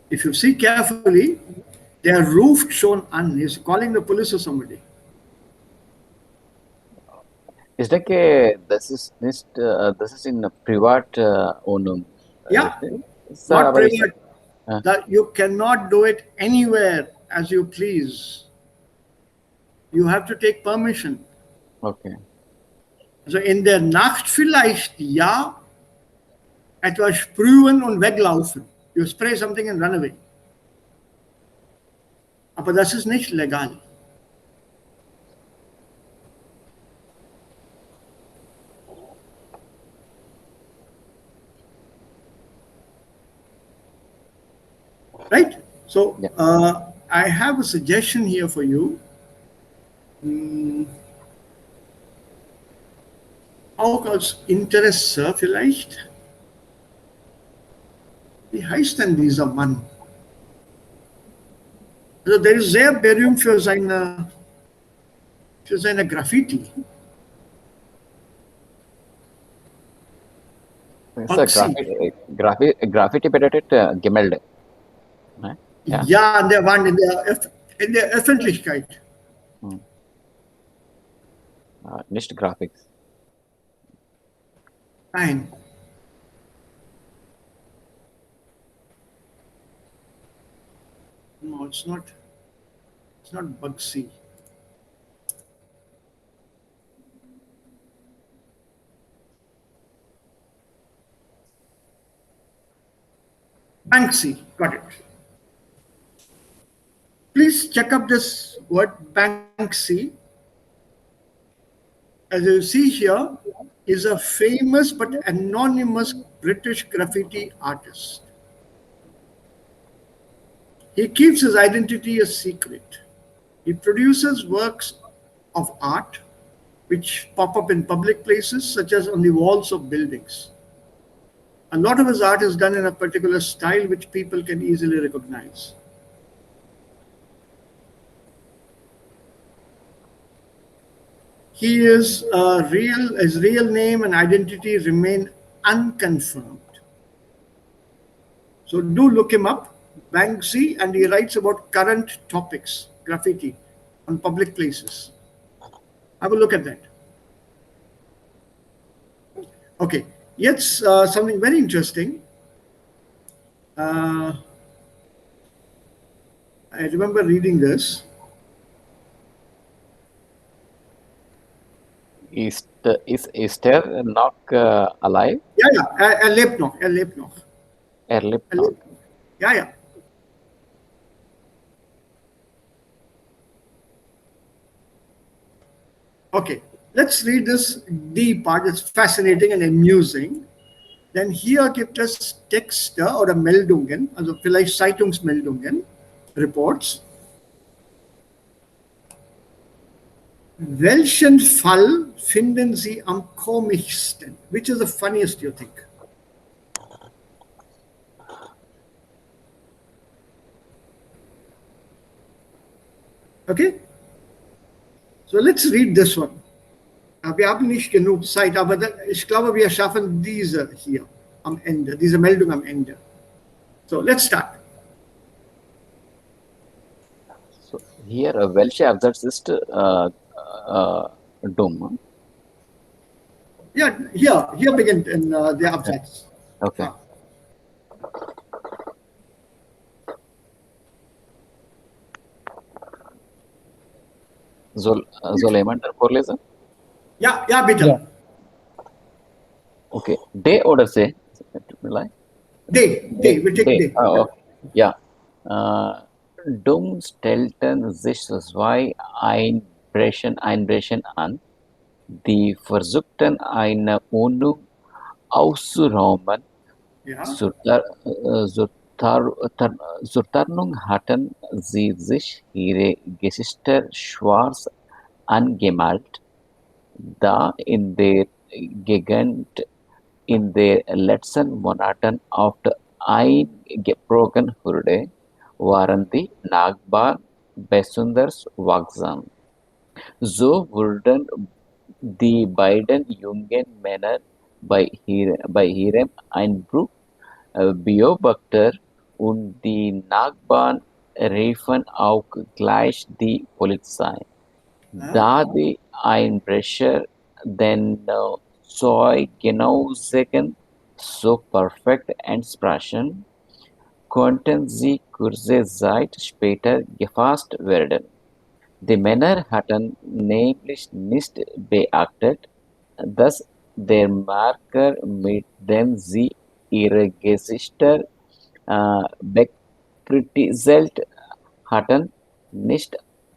If you see carefully, der ruft schon an. He's calling the police or somebody. It's like this is in a private ownum. Yeah, Sir, not our- private. Uh. That you cannot do it anywhere as you please. You have to take permission. Okay. Also in der Nacht vielleicht ja, etwas sprühen und weglaufen. You spray something and run away. Aber das ist nicht legal. Right? So Yeah. I have a suggestion here for you. Auch als Interesse vielleicht. Wie heißt denn dieser Mann? Also der ist sehr berühmt für seine Graffiti. Sir, graffiti bedeutet Gemälde. Ne? Ja. Ja, an der Wand, in der Öffentlichkeit. Nicht Graphics. Nein. No, it's not. It's not Bugsy. Banksy, got it. Please check up this word Banksy. As you see here, is a famous but anonymous British graffiti artist. He keeps his identity a secret. He produces works of art which pop up in public places, such as on the walls of buildings. A lot of his art is done in a particular style which people can easily recognize. His real name and identity remain unconfirmed. So do look him up, Banksy, and he writes about current topics, graffiti, on public places. Have a look at that. Okay, yet something very interesting. I remember reading this. Is Esther not alive? Yeah, er lebt noch. Er lebt noch. Er lebt Er noch. lebt noch. Yeah, yeah. Okay, let's read this D part. It's fascinating and amusing. Denn hier gibt es Texte oder Meldungen, also vielleicht Zeitungsmeldungen, Reports. Welchen Fall finden Sie am komischsten? Which is the funniest you think? Okay? So let's read this one. Wir haben nicht genug Zeit, aber ich glaube, wir schaffen diese hier am Ende, diese Meldung am Ende. So let's start. So here, welcher Absatz ist dumm? Ja, hier beginnt der Absatz. Okay. Ah. Soll jemand vorlesen? Ja, bitte. Yeah. Okay. Day oder say? Day, we take day. Okay. Ja. Dumm stellten sich zwei Einbrechen an, die versuchten, eine Wohnung auszurauben. Ja. Zur Tarnung hatten sie sich ihre Gesichter schwarz angemalt, da in der Gegend in den letzten Monaten oft eingebrochen wurde, waren die Nachbarn besonders wachsam. So wurden die beiden jungen Männer bei ihrem Einbruch beobachtet und die Nachbarn riefen auch gleich die Polizei. Da die Einbrecher den Zeugenaussagen so perfekt entsprachen, konnten sie kurze Zeit später gefasst werden. Die Männer hatten nämlich nicht beachtet, dass der Marker, mit dem sie ihre Gesichter bekritzelt hatten, nicht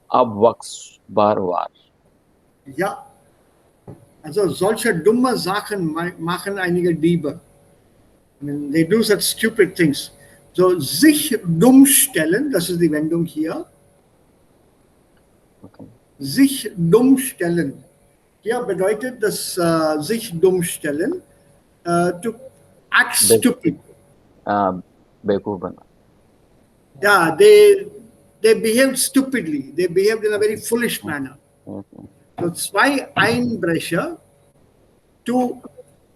abwachsbar war. Ja, also solche dumme Sachen machen einige Diebe. I mean, they do such stupid things. So, sich dumm stellen, das ist die Wendung hier. Okay. Sich dumm stellen. Hier bedeutet das sich dumm stellen, to act stupid. Bekuben. Yeah, they behaved stupidly. They behaved in a very foolish manner. Okay. So, zwei Einbrecher, two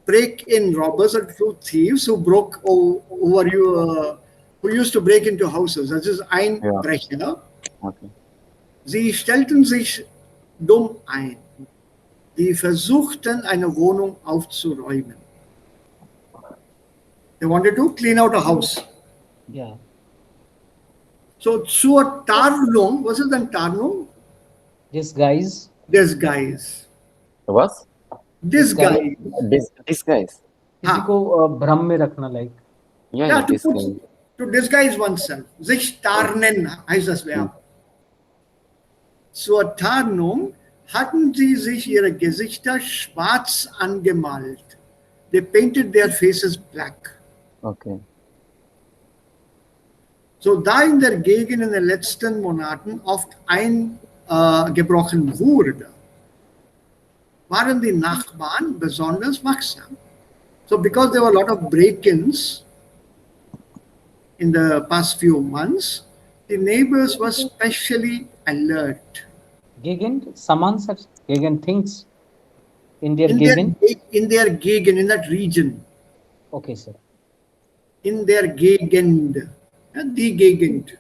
break-in robbers or two thieves who broke over you, who used to break into houses. Das ist Einbrecher. Okay. Sie stellten sich dumm ein. Die versuchten, eine Wohnung aufzuräumen. They wanted to clean out a house. Yeah. So zur Tarnung, was ist denn Tarnung? Disguise. Disguise. Was? Disguise. Disguise. किसी को भ्रम में रखना like. Ja, Disguise. to disguise oneself. Sich tarnen heißt das Verb. Zur Tarnung hatten sie sich ihre Gesichter schwarz angemalt. They painted their faces black. Okay. So da in der Gegend in den letzten Monaten oft eingebrochen wurde, waren die Nachbarn besonders wachsam. So because there were a lot of break-ins in the past few months, the neighbors were specially alert. Gegend, someone says Gegend things in their In Gegend. their Gegend, in that region, Okay, sir. in their Gegend, die Gegend.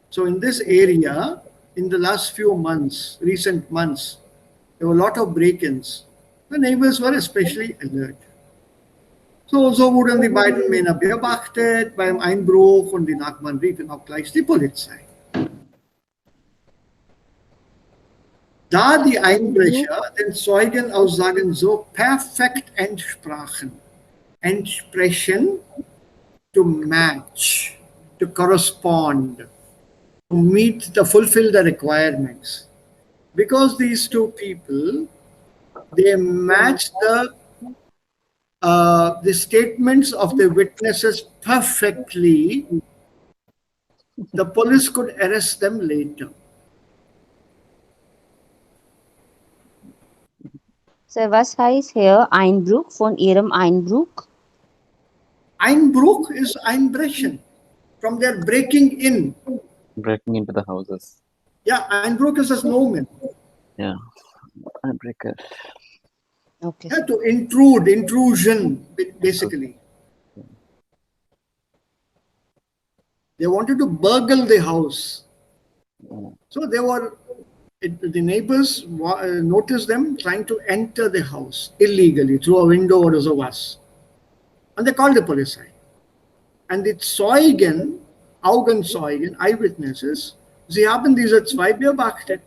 So in this area, in the last few months, recent months, there were a lot of break-ins. The neighbors were especially alert. So wurden die beiden Männer beobachtet beim Einbruch und die Nachbarn riefen auch gleich die Polizei. Da die Einbrecher den Zeugenaussagen so perfekt entsprechen, to match, to correspond, to meet the fulfill the requirements. Because these two people, they match the statements of the witnesses perfectly, the police could arrest them later. So was heißt hier Einbruch von Ihrem Einbruch? Einbruch is Einbrechen, from their breaking in. Breaking into the houses. Yeah, Einbruch is a nomen. Yeah. Breaker. Okay. Yeah, to intrude, intrusion, basically. They wanted to burgle the house. So the neighbors noticed them trying to enter the house illegally through a window or sowas. And they called the police. And die Zeugen, Augenzeugen, Eyewitnesses, sie haben diese zwei beobachtet.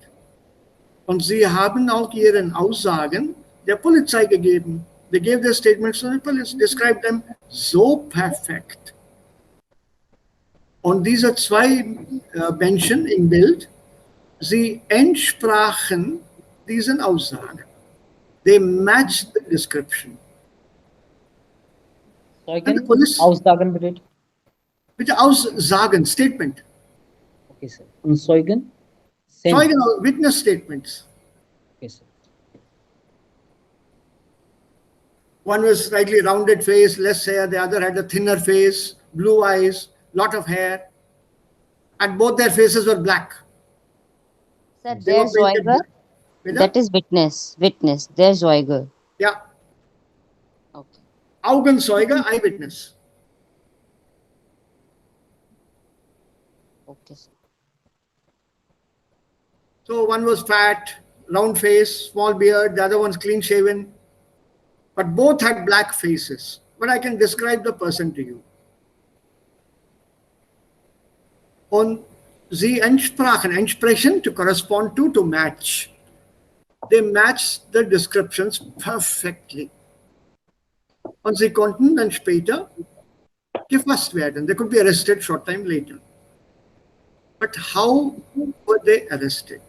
Und sie haben auch ihren Aussagen der Polizei gegeben. They gave their statements to the police, described them so perfect. Und diese zwei Menschen im Bild, sie entsprachen diesen Aussagen. They matched the description. Zeugen, Police- Aussagen bitte. Bitte Aussagen, Statement. Okay, sir. Und Zeugen? Same. Zeugen, witness statements. Okay, sir. One was slightly rounded face, less hair. The other had a thinner face, blue eyes, lot of hair. And both their faces were black. Sir, They der were painted Zeuge, black. Bitte? that is witness, der Zeuge. Yeah. Okay. Augenzeuge, eyewitness. Okay, sir. So one was fat, round face, small beard. The other one's clean shaven. But both had black faces. But I can describe the person to you. Und sie entsprechen, to correspond to match. They matched the descriptions perfectly. Und sie konnten dann später gefasst werden. They could be arrested short time later. But how were they arrested?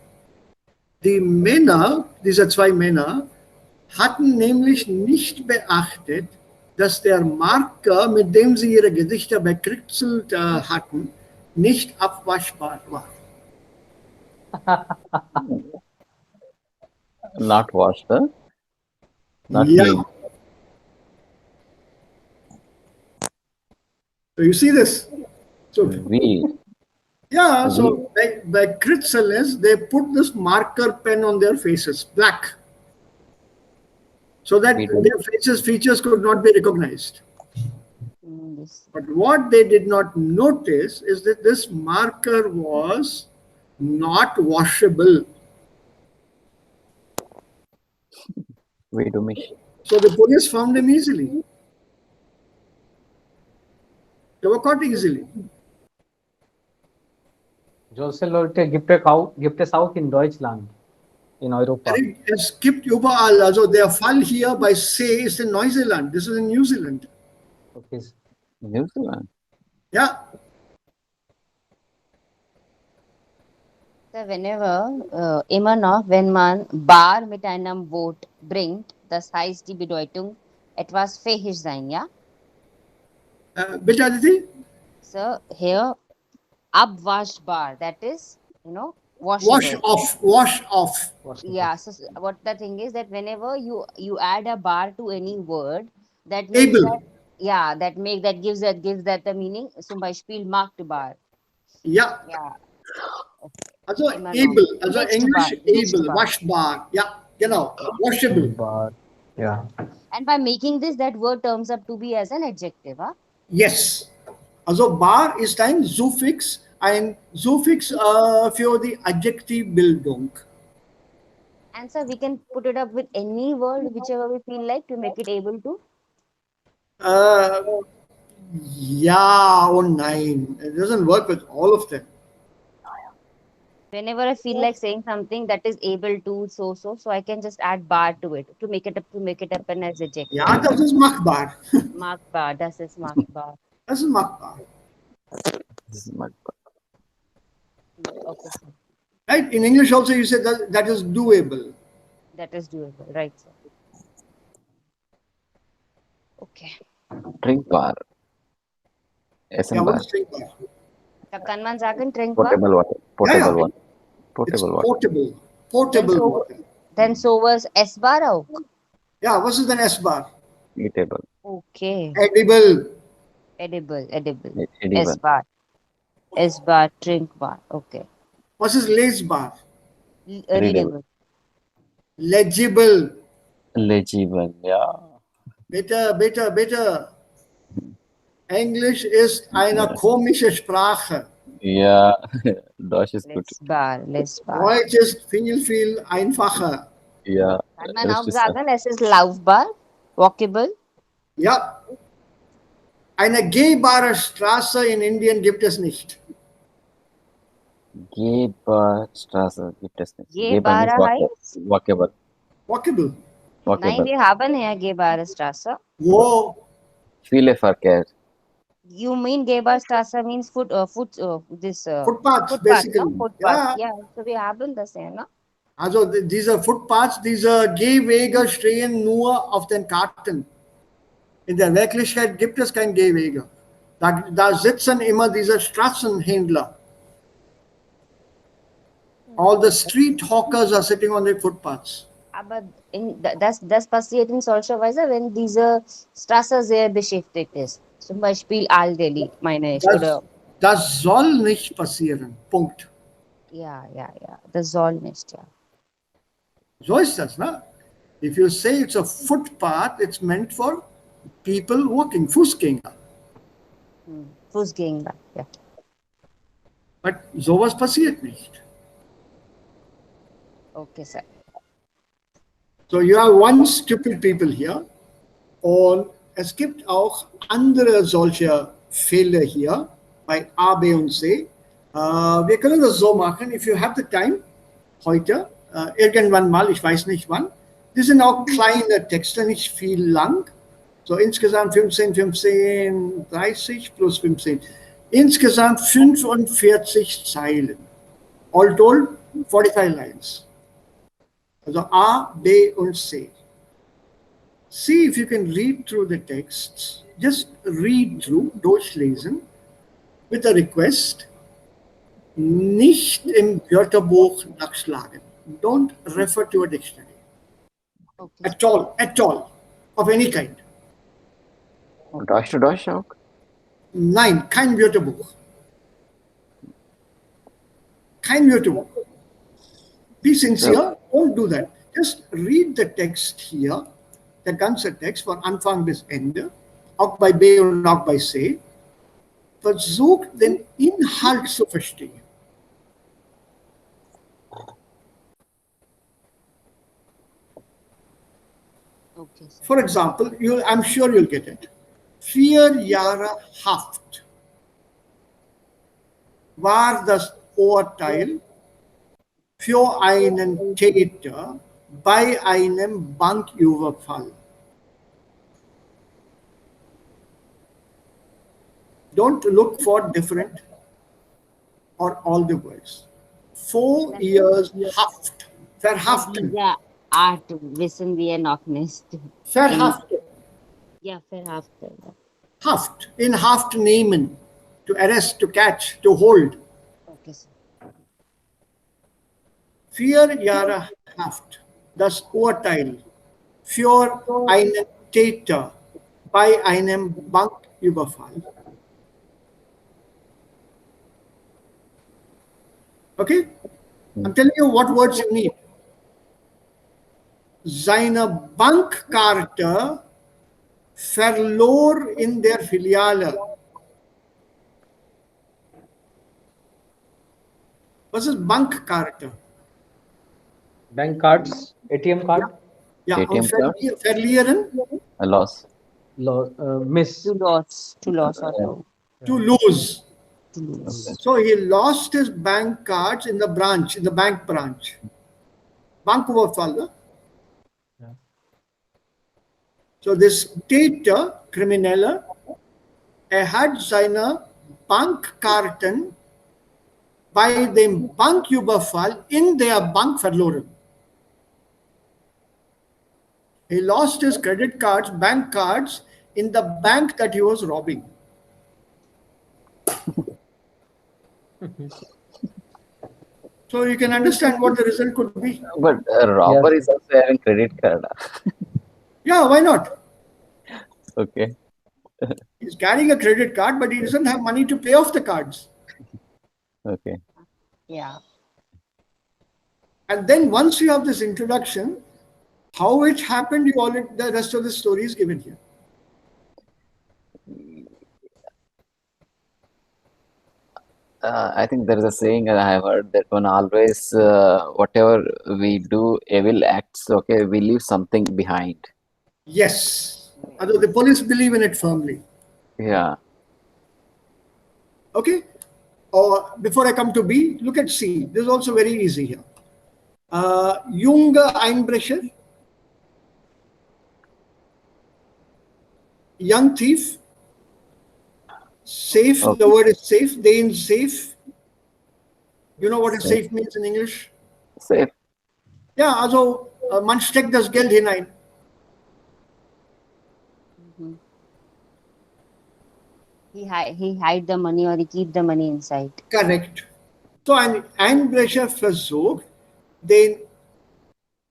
Die Männer, diese zwei Männer, hatten nämlich nicht beachtet, dass der Marker, mit dem sie ihre Gesichter bekritzelt hatten, nicht abwaschbar war. Not washed, huh? Not Yeah. clean. So you see this? So We so by kritzel they put this marker pen on their faces, black, so that their features could not be recognized. This. But what they did not notice is that this marker was not washable. we do miss. So the police found them easily. They were caught easily. Jose Leute gibt es auch in Deutschland, in Europa. Es gibt überall. Also der Fall hier bei See ist in Neuseeland. This is in New Zealand. Okay. New Zealand. Ja. So whenever, immer noch, wenn man Bar mit einem Wort bringt, das heißt die Bedeutung etwas fähig sein, ja? Bitte, Aditi? So here abwashbar, that is, Wash washable. off, wash off. Yeah, so what the thing is that whenever you add a bar to any word, that means Able. that, yeah, that gives that the meaning, zum Beispiel marked bar. Ja, Yeah, okay. also Immer noch. able, also Next bar, Englisch next able, bar. washbar. Ja, genau. Okay. Washable. But yeah. And by making this, that word turns up to be as an adjective, huh? Yes. Also bar ist ein Suffix für die Adjektivbildung. And so we can put it up with any word, whichever we feel like, to make it able to. Äh, ja und nein. It doesn't work with all of them. Whenever I feel like saying something that is able to, so I can just add bar to it to make it up an as adjective. Ja, das ist machbar. Mark bar, das ist mark bar. Das ist machbar. This is my Okay, sir. Right? In English also you say that is doable. That is doable, right, sir? Okay. drink bar. Ja, SM what bar. is drink bar? Da kann man sagen, Trinkbar. Portable water. Ja, Portable ja. water. It's Portable water. portable. Then Portable so, water. then so was S bar auch. Ja, was ist denn S-Bar? Eatable. Okay. Edible. Edible. S Edible. bar. S bar, drink bar. Okay. Was ist Lesbar? Readable. Legible. Legible. Yeah. Bitte. Englisch ist eine komische Sprache. Yeah. Deutsch is good. Less bar. Deutsch ist viel einfacher. Yeah. Kann man auch It's sagen, es ist laufbar, walkable. Ja. Eine gehbare Straße in Indien gibt es nicht. Geberstraße gibt es nicht. Gehbare means heißt? walkable. Walkable. Nein, Walkable. wir haben hier gehbare Straße. Wo? Viele Verkehr. You mean gehbare Straße means Footpaths, footpath, basically. no? Footpath. Ja. Yeah, so wir haben das hier, no? Also diese Footpaths, diese Gehwege stehen nur auf den Karten. In der Wirklichkeit gibt es keine Gehwege. Da sitzen immer diese Straßenhändler. All the street hawkers are sitting on the footpaths. Aber das passiert in solcher Weise, wenn diese Straße sehr beschäftigt ist. Zum Beispiel All-Delhi, meine ich. Oder, Das soll nicht passieren. Punkt. ja. Das soll nicht, ja. So ist das, ne? If you say it's a footpath, it's meant for people walking, Fußgänger. Fußgänger, ja. But sowas passiert nicht. Okay, sir. So you have one stupid people here. Und es gibt auch andere solche Fälle hier bei A, B und C. Wir können das so machen, if you have the time, heute, irgendwann mal, ich weiß nicht wann. Das sind auch kleine Texte, nicht viel lang. So insgesamt 15, 30 plus 15. Insgesamt 45 Zeilen. All told, 45 lines. Also A, B und C. See if you can read through the texts. Just read through, durchlesen, with a request, nicht im Wörterbuch nachschlagen. Don't refer to a dictionary. Okay. At all, of any kind. Deutsch to Deutsch auch? Nein, kein Wörterbuch. Kein Wörterbuch. Be sincere, don't do that. Just read the text here, der ganze Text von Anfang bis Ende, auch bei B und auch bei C. Versucht den Inhalt zu verstehen. Okay, sir. For example, I'm sure you'll get it. 4 Jahre Haft war das Urteil für einen Täter bei einem Banküberfall. Don't look for different or all the words. 4 years Haft. Verhaften. Diese Art wissen wir noch nicht. Verhaften. Ja, verhaften. Haft. In Haft nehmen. To arrest, to catch, to hold. 4 Jahre Haft, das Urteil für einen Täter bei einem Banküberfall. Okay? I'm telling you what words you need. Seine Bankkarte verlor in der Filiale. Was ist Bankkarte? Bank cards, ATM card, Ja, und ATM card? verlieren, A loss. miss. To loss also. to lose. To lose. So he lost his bank cards in the branch, in the bank branch. Banküberfall. Ne? Ja. So this Täter, Krimineller, hat seine Bankkarten bei dem Banküberfall in der Bank verloren. He lost his credit cards, bank cards in the bank that he was robbing. So you can understand what the result could be. But a robber is also having credit card. Yeah, why not? Okay. He's carrying a credit card, but he doesn't have money to pay off the cards. Okay. Yeah. And then once you have this introduction, how it happened, you already, the rest of the story is given here. I think there is a saying I have heard that one always, whatever we do, evil acts, okay, we leave something behind. Yes. Although the police believe in it firmly. Yeah. Okay. Or before I come to B, look at C. This is also very easy here. Junger Einbrecher, young thief, safe, Okay. the word is safe, they in safe. You know what a safe means in English? Safe. Ja, also man steckt das Geld hinein. He hide the money or he keep the money inside. Correct. So ein Einbrecher versucht, den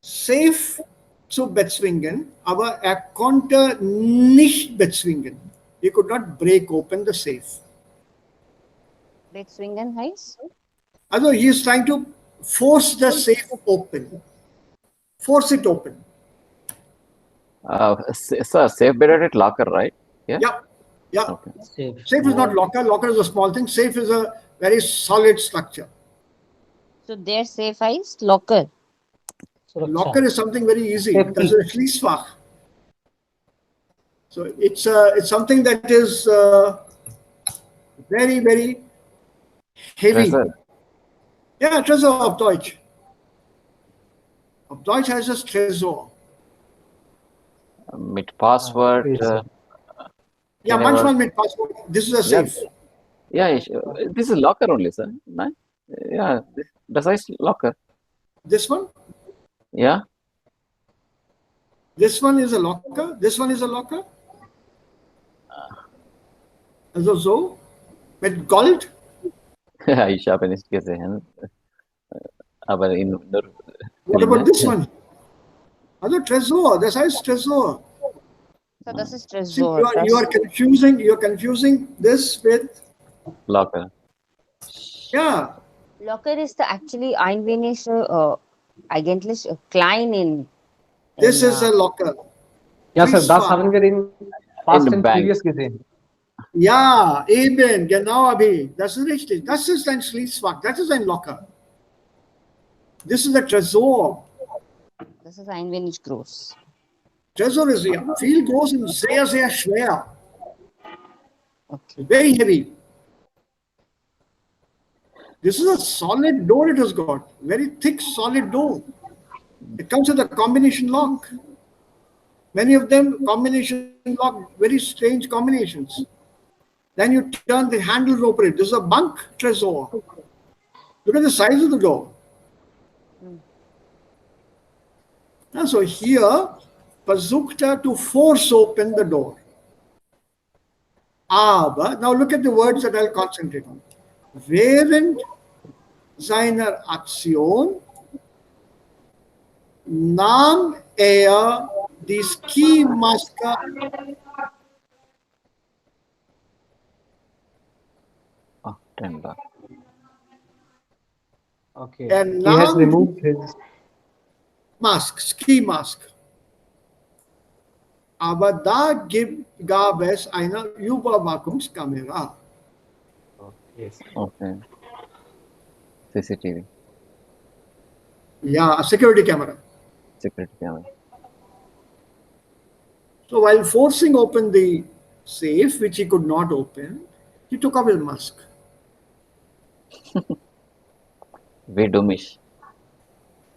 Safe zu bezwingen, aber konnte nicht bezwingen. He could not break open the safe. Big swing and heist? Also he is trying to force the safe open. Force it open. Sir, safe better at locker, right? Yeah. Yeah. Yeah. Okay. Safe is not locker. Locker is a small thing. Safe is a very solid structure. So their safe heist? Locker. Locker is something very easy. Safety. That's a Schließfach. So it's something that is very, very heavy. Treasure. Ja, Tresor auf Deutsch. Auf Deutsch heißt es Tresor. Mit Password. Ja, Can manchmal ever- mit Passwort. This is a safe. Yeah, this is locker only, sir. No? Yeah, das heißt locker. This one? Yeah. This one is a locker. This one is a locker. Also so. Mit Gold. Ich habe nicht gesehen. Aber nur What about this one? Also Tresor. Das heißt Tresor. So this is See, treasure. you are confusing this with, locker. yeah. Locker ist actually einwöhnische eigentlich klein in. This is a locker. Ja, Sir, das Schließfach. haben wir in Fast the and bank. Furious gesehen. Ja, eben, genau, Abhi. Das ist richtig. Das ist ein Schließfach. Das ist ein Locker. This is a Tresor. Das ist ein wenig groß. Tresor ist ja viel groß und sehr, sehr schwer. Okay. Very heavy. This is a solid door it has got. Very thick, solid door. It comes with a combination lock. Many of them combination lock, very strange combinations. Then you turn the handle to open it. This is a bunk Tresor. Look at the size of the door. And so here, versucht to force open the door. Aber, now look at the words that I'll concentrate on. Während seiner Aktion nahm er die Skimaske Tender. Okay. Er He has nahm die removed his. Ski Mask. Aber da gab es eine Überwachungskamera. Oh, yes. Okay. CCTV. Yeah, a security camera. Security camera. So while forcing open the safe, which he could not open, he took off his mask. Wie dummisch.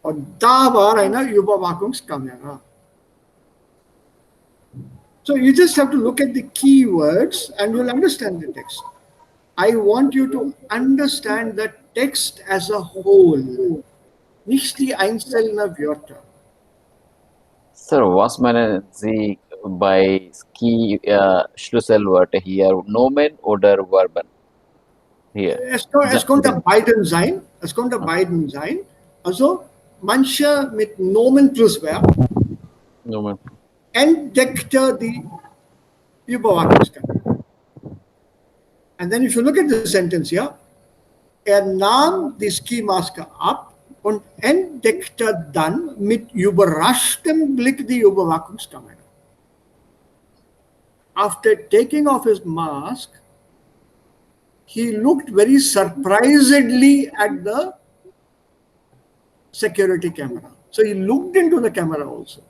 Und da war eine Überwachungskamera. So you just have to look at the keywords and you'll understand the text. I want you to understand the text as a whole, nicht die einzelnen Wörter. Sir, was meinen Sie bei Schlüsselwörter hier? Nomen oder Verben? Hier. Es konnte beiden sein. Es konnte beiden sein. Also manche mit Nomen plus Verb Nomen. entdeckte die Überwachungskamera. And then if you look at the sentence here, er nahm die Skimaske ab und entdeckte dann mit überraschtem Blick die Überwachungskamera. After taking off his mask, he looked very surprisedly at the security camera. So he looked into the camera also.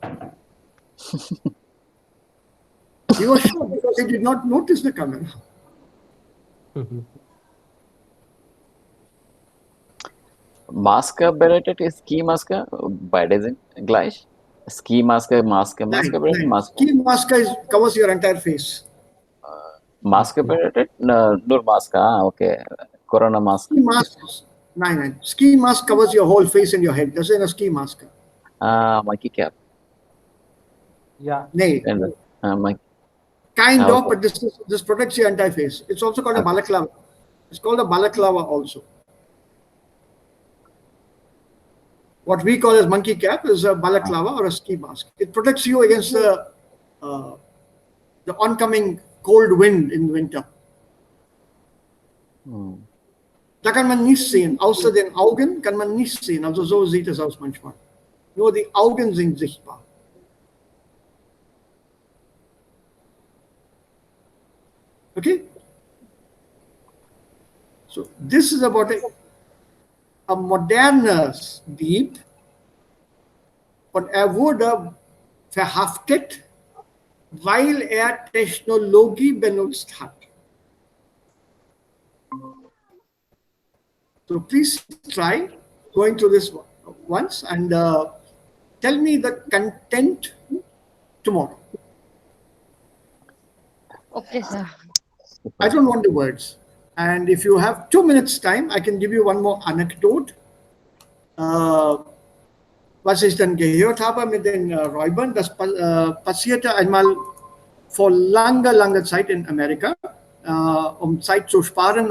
He was shocked because he did not notice the camera. Maske bereitet ist Skimaske, beide sind gleich. Skimaske, Maske bereitet, Maske. Ski mask covers your entire face. Maske bereitet? Nur Maske, okay. Corona Mask. Ski mask, nein. Ski mask covers your whole face and your head. Das ist eine Ski mask. Monkey cap. Yeah. Nee, Monkey. kind of, Okay. but this protects your entire face. It's also called a balaclava. It's called a balaclava also. What we call as monkey cap is a balaclava or a ski mask. It protects you against the oncoming cold wind in winter. Da kann man nicht sehen. Außer den Augen kann man nicht sehen. Also so sieht es aus manchmal. Nur die Augen sind sichtbar. Okay? So this is about a modernes Dieb und er wurde verhaftet, weil er Technologie benutzt hat. So please try going through this once and tell me the content tomorrow. Okay, sir. I don't want the words. And if you have 2 minutes time, I can give you one more anecdote. Was ich dann gehört habe mit den Räubern, das passierte einmal vor langer Zeit in Amerika, um Zeit zu sparen